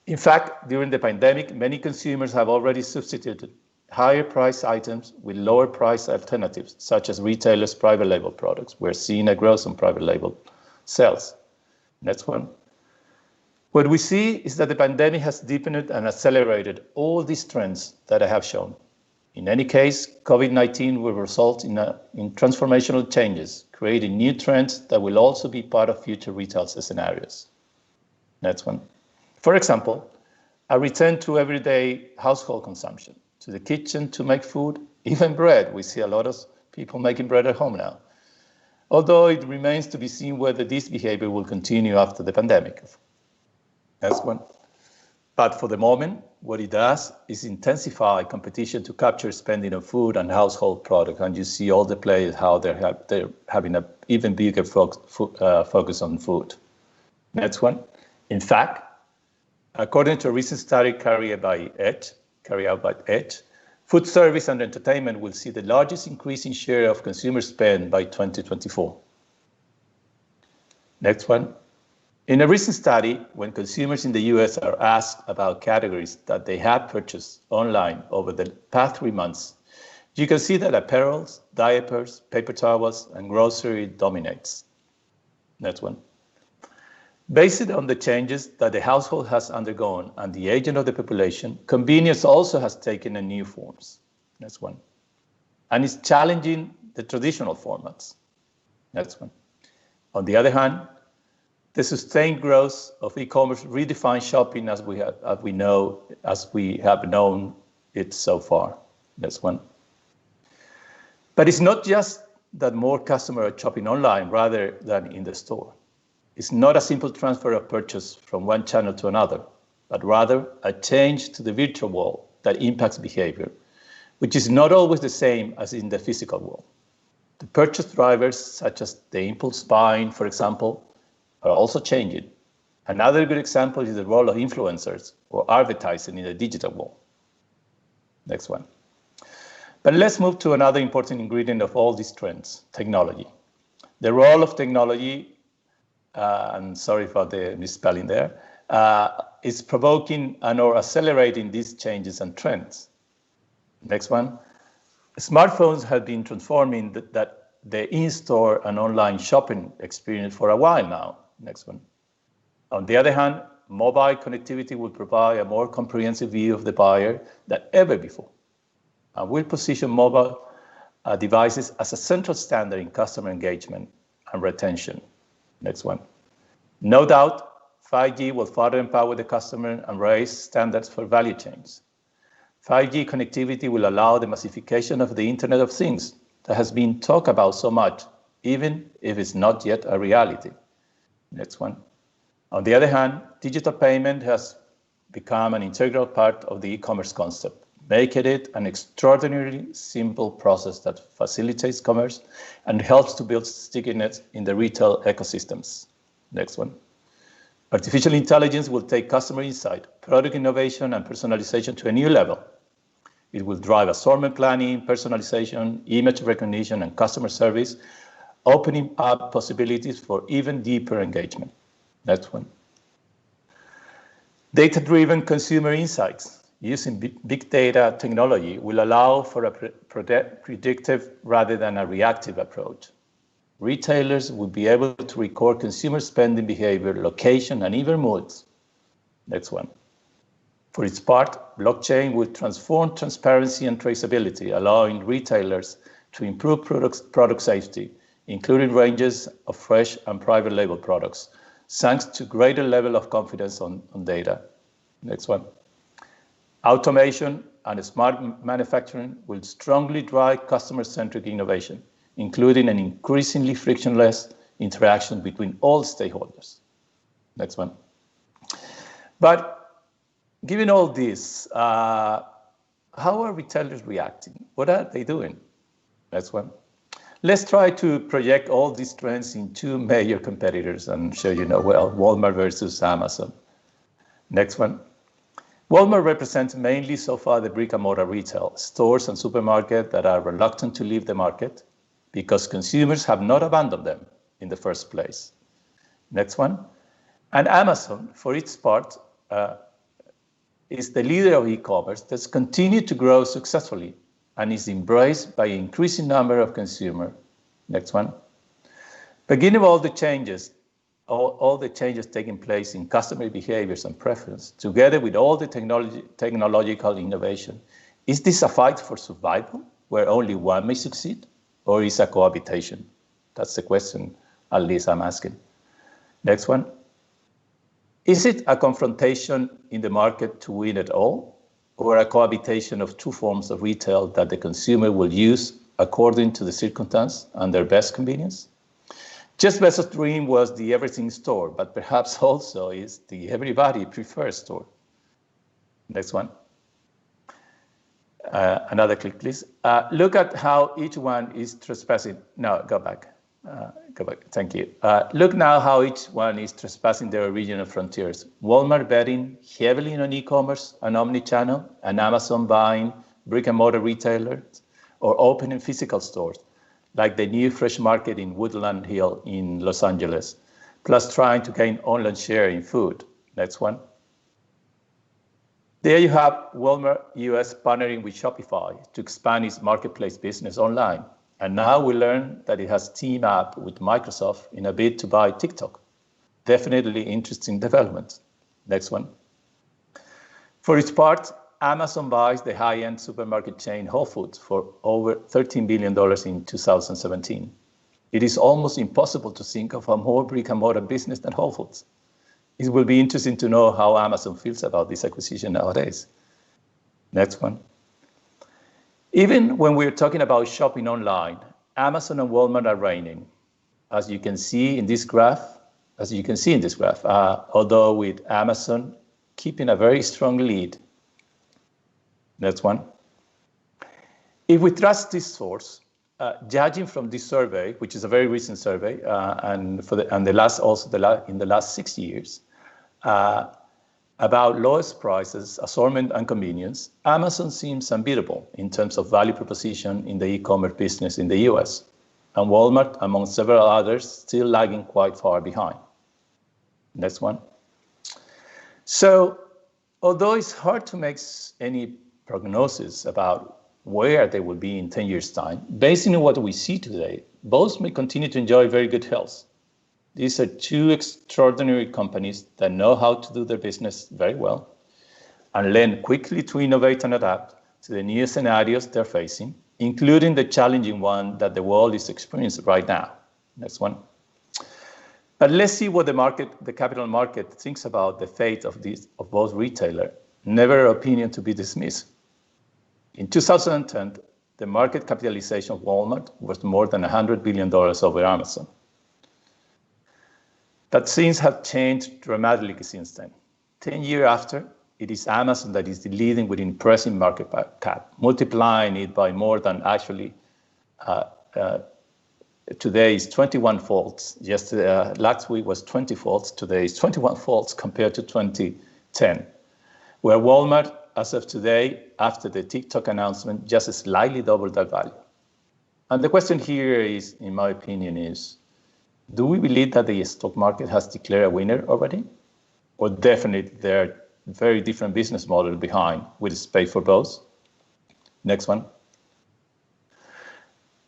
In fact, during the pandemic, many consumers have already substituted higher price items with lower price alternatives, such as retailers' private label products. We're seeing a growth in private label sales. Next one. What we see is that the pandemic has deepened and accelerated all these trends that I have shown. In any case, COVID-19 will result in transformational changes, creating new trends that will also be part of future retail scenarios. Next one. For example, a return to everyday household consumption, to the kitchen to make food, even bread. We see a lot of people making bread at home now. Although it remains to be seen whether this behavior will continue after the pandemic. Next one. But for the moment, what it does is intensify competition to capture spending on food and household products. And you see all the players, how they're having an even bigger focus on food. Next one. In fact, according to a recent study carried out by Edge, food service and entertainment will see the largest increase in share of consumer spend by 2024. Next one. In a recent study, when consumers in the US are asked about categories that they have purchased online over the past 3 months, you can see that apparels, diapers, paper towels, and grocery dominates. Next one. Based on the changes that the household has undergone and the aging of the population, convenience also has taken a new forms. Next one. And it's challenging the traditional formats. Next one. On the other hand, the sustained growth of e-commerce redefined shopping as we have known it so far. Next one. But it's not just that more customers are shopping online rather than in the store. It's not a simple transfer of purchase from one channel to another, but rather a change to the virtual world that impacts behavior, which is not always the same as in the physical world. The purchase drivers, such as the impulse buying, for example, are also changing. Another good example is the role of influencers or advertising in the digital world. Next one. But let's move to another important ingredient of all these trends, technology. The role of technology, and sorry for the misspelling there, is provoking and or accelerating these changes and trends. Next one. Smartphones have been transforming the in-store and online shopping experience for a while now. Next one. On the other hand, mobile connectivity will provide a more comprehensive view of the buyer than ever before, and will position mobile devices as a central standard in customer engagement and retention. Next one. No doubt, 5G will further empower the customer and raise standards for value chains. 5G connectivity will allow the massification of the Internet of Things that has been talked about so much, even if it's not yet a reality. Next one. On the other hand, digital payment has become an integral part of the e-commerce concept, making it an extraordinarily simple process that facilitates commerce and helps to build stickiness in the retail ecosystems. Next one. Artificial intelligence will take customer insight, product innovation, and personalization to a new level. It will drive assortment planning, personalization, image recognition, and customer service, opening up possibilities for even deeper engagement. Next one. Data-driven consumer insights using big data technology will allow for a predictive rather than a reactive approach. Retailers will be able to record consumer spending behavior, location, and even moods. Next one. For its part, blockchain will transform transparency and traceability, allowing retailers to improve product safety, including ranges of fresh and private label products, thanks to greater level of confidence on data. Next one. Automation and smart manufacturing will strongly drive customer-centric innovation, including an increasingly frictionless interaction between all stakeholders. Next one. But given all this, how are retailers reacting? What are they doing? Next one. Let's try to project all these trends in two major competitors and show Walmart versus Amazon. Next one. Walmart represents mainly so far the brick-and-mortar retail, stores and supermarkets that are reluctant to leave the market because consumers have not abandoned them in the first place. Next one. And Amazon, for its part, is the leader of e-commerce that's continued to grow successfully and is embraced by an increasing number of consumers. Next one. Beginning with all the changes taking place in customer behaviors and preference, together with all the technological innovation, is this a fight for survival where only one may succeed, or is a cohabitation? That's the question, at least I'm asking. Next one. Is it a confrontation in the market to win it all, or a cohabitation of two forms of retail that the consumer will use according to the circumstance and their best convenience? Jeff Bezos' dream was the everything store, but perhaps also is the everybody prefers store. Next one. Another click, please. Look at how each one is trespassing. No, go back. Go back. Thank you. Look now how each one is trespassing their original frontiers. Walmart betting heavily on e-commerce and omni-channel, and Amazon buying brick-and-mortar retailers or opening physical stores, like the new fresh market in Woodland Hill in Los Angeles, plus trying to gain online share in food. Next one. There you have Walmart US partnering with Shopify to expand its marketplace business online. And now we learn that it has teamed up with Microsoft in a bid to buy TikTok. Definitely interesting development. Next one. For its part, Amazon buys the high-end supermarket chain Whole Foods for over $13 billion in 2017. It is almost impossible to think of a more brick-and-mortar business than Whole Foods. It will be interesting to know how Amazon feels about this acquisition nowadays. Next one. Even when we're talking about shopping online, Amazon and Walmart are reigning, as you can see in this graph. Although with Amazon keeping a very strong lead. Next one. If we trust this source, judging from this survey, which is a very recent survey, in the last 6 years, about lowest prices, assortment, and convenience, Amazon seems unbeatable in terms of value proposition in the e-commerce business in the US, and Walmart, among several others, still lagging quite far behind. Next one. So, although it's hard to make any prognosis about where they will be in 10 years' time, based on what we see today, both may continue to enjoy very good health. These are two extraordinary companies that know how to do their business very well and learn quickly to innovate and adapt to the new scenarios they're facing, including the challenging one that the world is experiencing right now. Next one. But let's see what the capital market thinks about the fate of both retailers. Never an opinion to be dismissed. In 2010, the market capitalization of Walmart was more than $100 billion over Amazon. But things have changed dramatically since then. 10 years after, it is Amazon that is leading with impressive market cap, multiplying it by more than actually today is 21 folds. Last week was 20 folds, today is 21 folds compared to 2010, where Walmart, as of today, after the TikTok announcement, just slightly doubled that value. And the question here is, in my opinion, is, do we believe that the stock market has declared a winner already? Or definitely there are very different business models behind with space for both? Next one.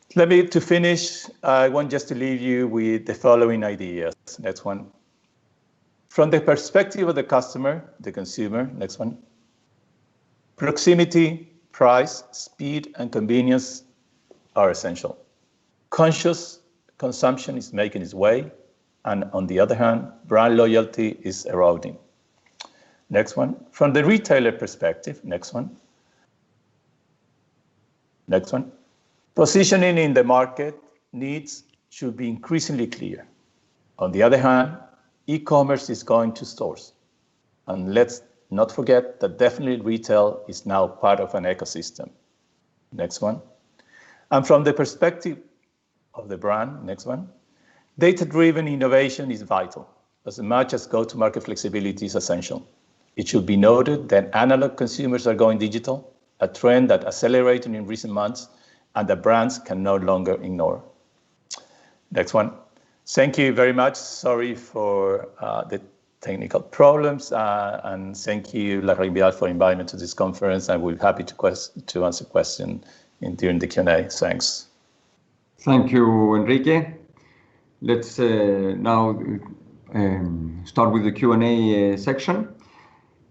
To finish, I want just to leave you with the following ideas. Next one. From the perspective of the customer, the consumer, next one. Proximity, price, speed, and convenience are essential. Conscious consumption is making its way, and on the other hand, brand loyalty is eroding. Next one. From the retailer perspective, next one. Next one. Positioning in the market needs should be increasingly clear. On the other hand, e-commerce is going to stores. And let's not forget that definitely retail is now part of an ecosystem. Next one. And from the perspective of the brand, next one, data-driven innovation is vital, as much as go-to-market flexibility is essential. It should be noted that analog consumers are going digital, a trend that accelerated in recent months and that brands can no longer ignore. Next one. Thank you very much. Sorry for the technical problems, and thank you, LarrainVial, for inviting me to this conference, and we're happy to answer questions during the Q&A. Thanks. Thank you, Enrique. Let's now start with the Q&A section.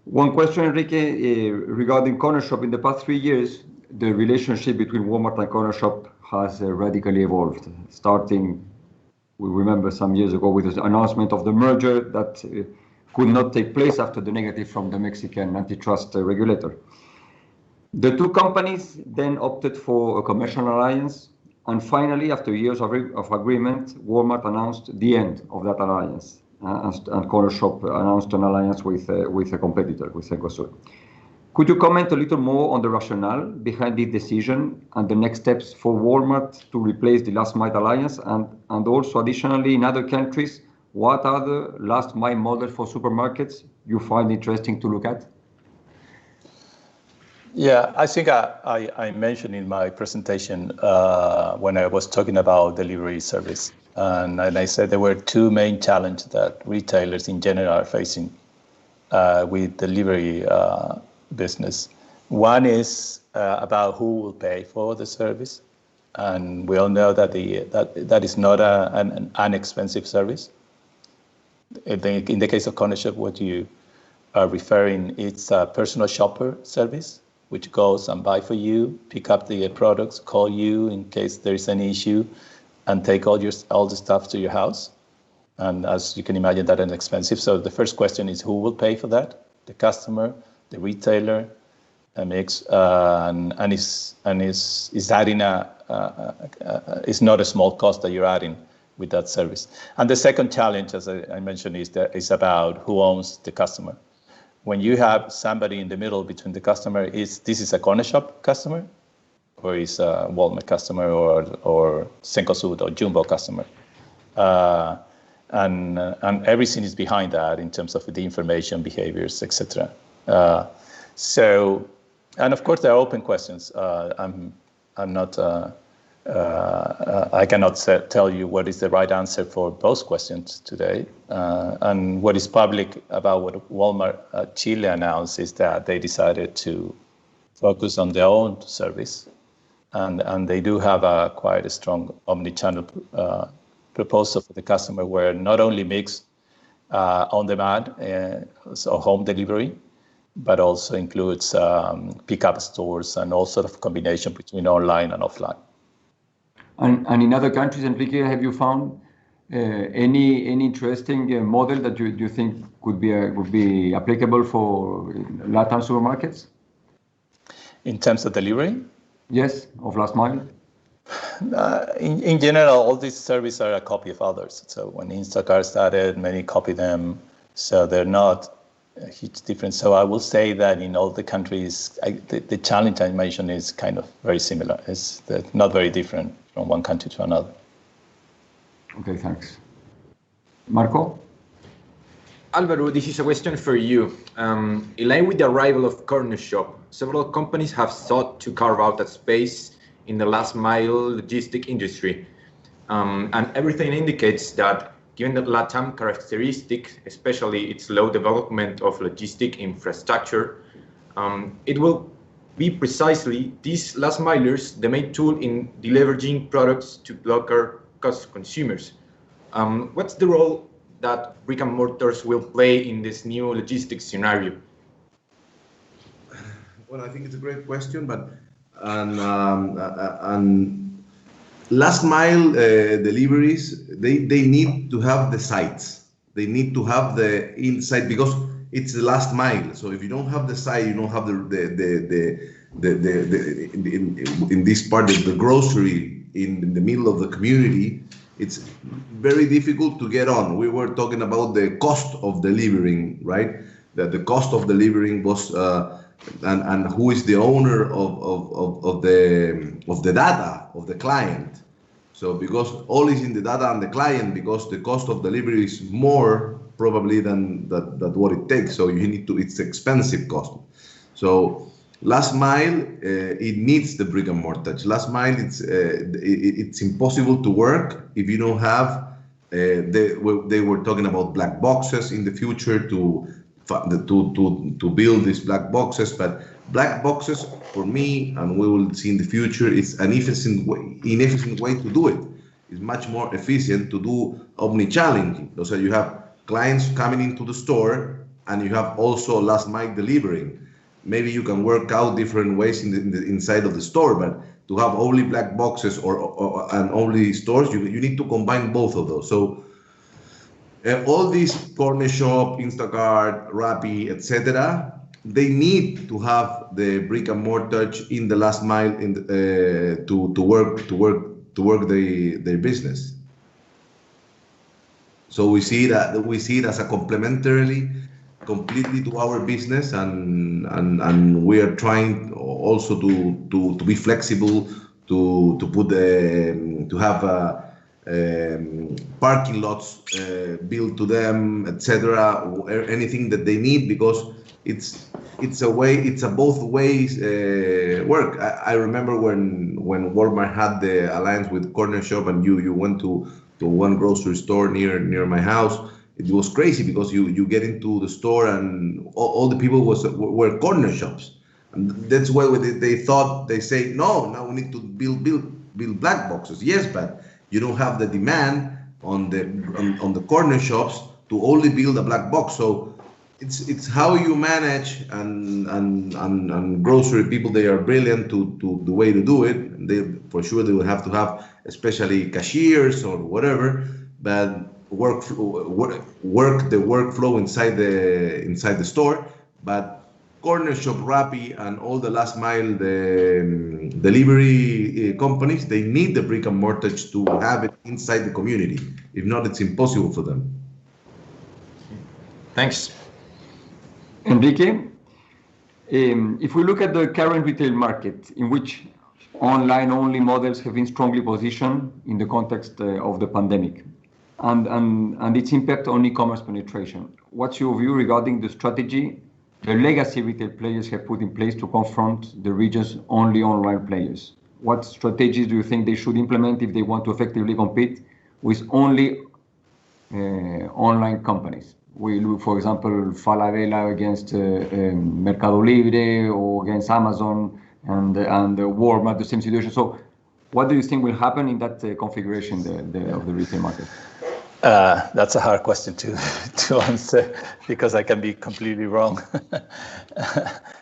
One question, Enrique, regarding corner shop. In the past 3 years, the relationship between Walmart and corner shop has radically evolved. Starting, we remember some years ago with the announcement of the merger that could not take place after the negative from the Mexican antitrust regulator. The two companies then opted for a commercial alliance. And finally, after years of agreement, Walmart announced the end of that alliance, and Corner Shop announced an alliance with a competitor, with Cencosud. Could you comment a little more on the rationale behind this decision and the next steps for Walmart to replace the last mile alliance, and also additionally in other countries, what are the last mile models for supermarkets you find interesting to look at? Yeah, I think I mentioned in my presentation when I was talking about delivery service, and I said there were two main challenges that retailers in general are facing with delivery business. One is about who will pay for the service, and we all know that that is not an inexpensive service. In the case of corner shop, what you are referring, it's a personal shopper service, which goes and buy for you, pick up the products, call you in case there is any issue, and take all the stuff to your house. And as you can imagine, that is expensive. So the first question is who will pay for that? The customer, the retailer, and is adding it's not a small cost that you're adding with that service. And the second challenge, as I mentioned, is about who owns the customer. When you have somebody in the middle between the customer, this is a corner shop customer, or is a Walmart customer, or Cencosud or Jumbo customer, and everything is behind that in terms of the information, behaviors, etc. So, and of course there are open questions. I'm not. I cannot tell you what is the right answer for both questions today. And what is public about what Walmart Chile announced is that they decided to focus on their own service, and they do have quite a strong omni-channel proposal for the customer, where not only makes on demand, so home delivery, but also includes pickup stores and all sort of combination between online and offline. And in other countries, Enrique, have you found any interesting model that you think would be applicable for Latin supermarkets? In terms of delivery? Yes, of last mile. In general, all these services are a copy of others. So when Instacart started, many copy them. So they're not a huge difference. So I will say that in all the countries, the challenge I mentioned is kind of very similar. It's not very different from one country to another. Okay, thanks. Marko? Álvaro, this is a question for you. In line with the arrival of corner shop, several companies have sought to carve out a space in the last mile logistic industry. And everything indicates that given the LATAM characteristic, especially its low development of logistic infrastructure, it will be precisely these last milers the main tool in deleveraging products to local cost consumers. What's the role that brick and mortars will play in this new logistics scenario? Well, I think it's a great question, but last mile deliveries, they need to have the sites. They need to have the inside, because it's the last mile. So if you don't have the site, you don't have in this part of the grocery in the middle of the community. It's very difficult to get on. We were talking about the cost of delivering, right? That the cost of delivering was, and who is the owner of the data of the client. So because all is in the data and the client, because the cost of delivery is more probably than what it takes. So you need to, it's expensive cost. So last mile, it needs the brick and mortar. Last mile, it's impossible to work if you don't have. They were talking about black boxes in the future to build these black boxes, but black boxes for me, and we will see in the future, is an inefficient way to do it. It's much more efficient to do omni-channel. So you have clients coming into the store, and you have also last mile delivering. Maybe you can work out different ways in the inside of the store, but to have only black boxes and only stores, you need to combine both of those. So all these corner shop, Instacart, Rappi, etc., they need to have the brick and mortar in the last mile to work their business. So we see it as a complementary completely to our business, and we are trying also to be flexible, to put to have parking lots built to them, etc. Anything that they need, because it's a both ways work. I remember when Walmart had the alliance with Corner Shop, and you went to one grocery store near my house. It was crazy because you get into the store and all the people were corner shops, and that's why they thought, they say, no, now we need to build black boxes. Yes, but you don't have the demand on the corner shops to only build a black box. So it's how you manage, and grocery people, they are brilliant to the way to do it. They for sure they will have to have especially cashiers or whatever, but work the workflow inside the store. But corner shop, Rappi, and all the last mile delivery companies, they need the brick and mortar to have it inside the community. If not, it's impossible for them. Thanks. Enrique, if we look at the current retail market, in which online-only models have been strongly positioned in the context of the pandemic, and its impact on e-commerce penetration, what's your view regarding the strategy the legacy retail players have put in place to confront the region's only online players? What strategies do you think they should implement if they want to effectively compete with only online companies? We look, for example, Falabella against Mercado Libre, or against Amazon and Walmart, the same situation. So what do you think will happen in that configuration of the retail market? That's a hard question to answer, because I can be completely wrong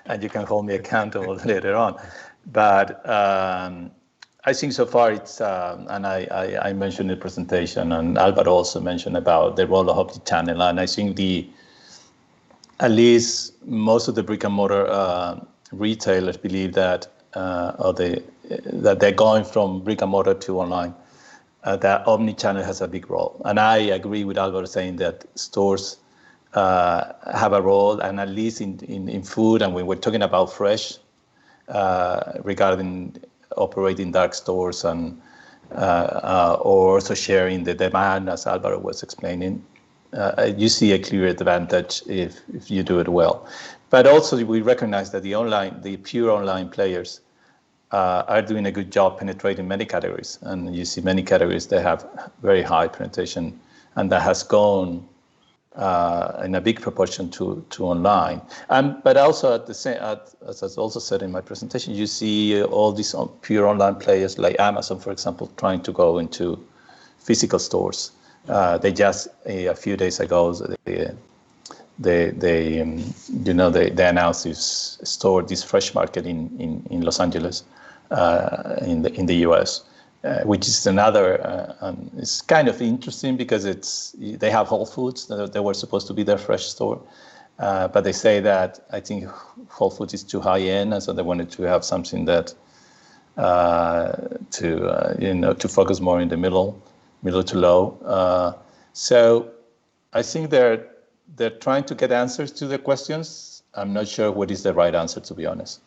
and you can hold me accountable later on. But I think so far it's, and I mentioned in the presentation, and Álvaro also mentioned about the role of the channel. And I think at least most of the brick and mortar retailers believe that, that they're going from brick and mortar to online. That omni-channel has a big role. And I agree with Álvaro saying that stores have a role, and at least in food, and when we're talking about fresh, regarding operating dark stores and or also sharing the demand, as Álvaro was explaining, you see a clear advantage if you do it well. But also we recognize that the pure online players are doing a good job penetrating many categories, and you see many categories that have very high penetration, and that has gone in a big proportion to online. But also at the same, as I also said in my presentation, you see all these pure online players like Amazon, for example, trying to go into physical stores. They just a few days ago they announced this fresh market in Los Angeles, in the US, which is another. It's kind of interesting because they have Whole Foods. They were supposed to be their fresh store, but they say that I think Whole Foods is too high end, and so they wanted to have something that to focus more in the middle to low. So I think they're trying to get answers to the questions. I'm not sure what is the right answer, to be honest.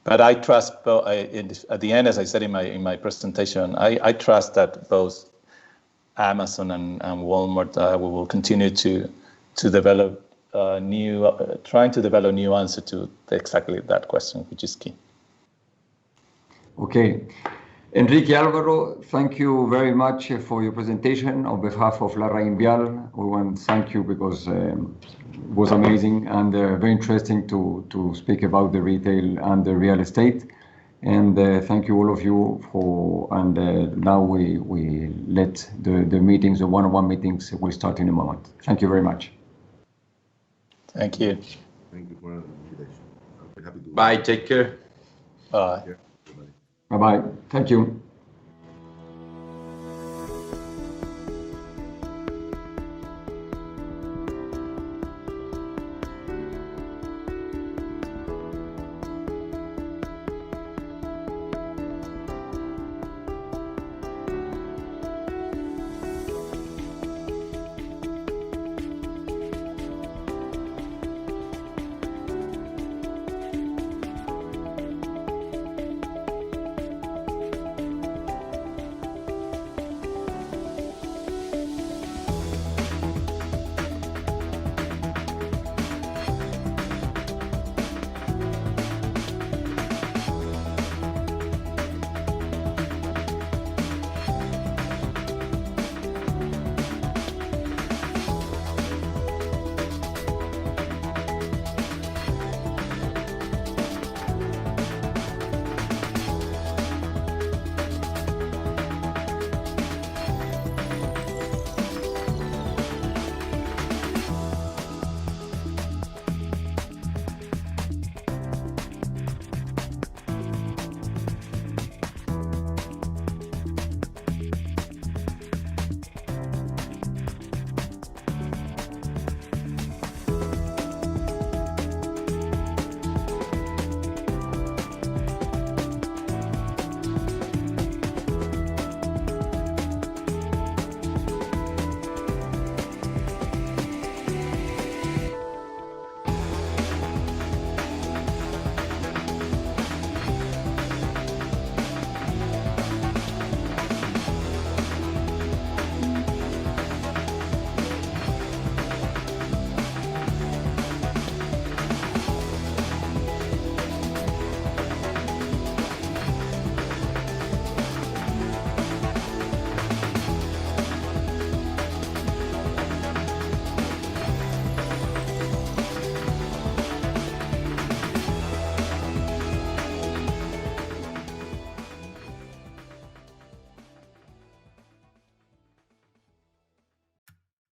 But I trust, at the end, as I said in my presentation, I trust that both Amazon and Walmart will continue to develop trying to develop new answer to exactly that question, which is key. Okay. Enrique, Álvaro, thank you very much for your presentation. On behalf of LarrainVial, we want to thank you because it was amazing and very interesting to speak about the retail and the real estate. And thank you all of you now we let the meetings, the one-on-one meetings will start in a moment. Thank you very much. Thank you. Thank you for the invitation. I'll be happy to. Bye, take care. Bye. Bye-bye. Thank you.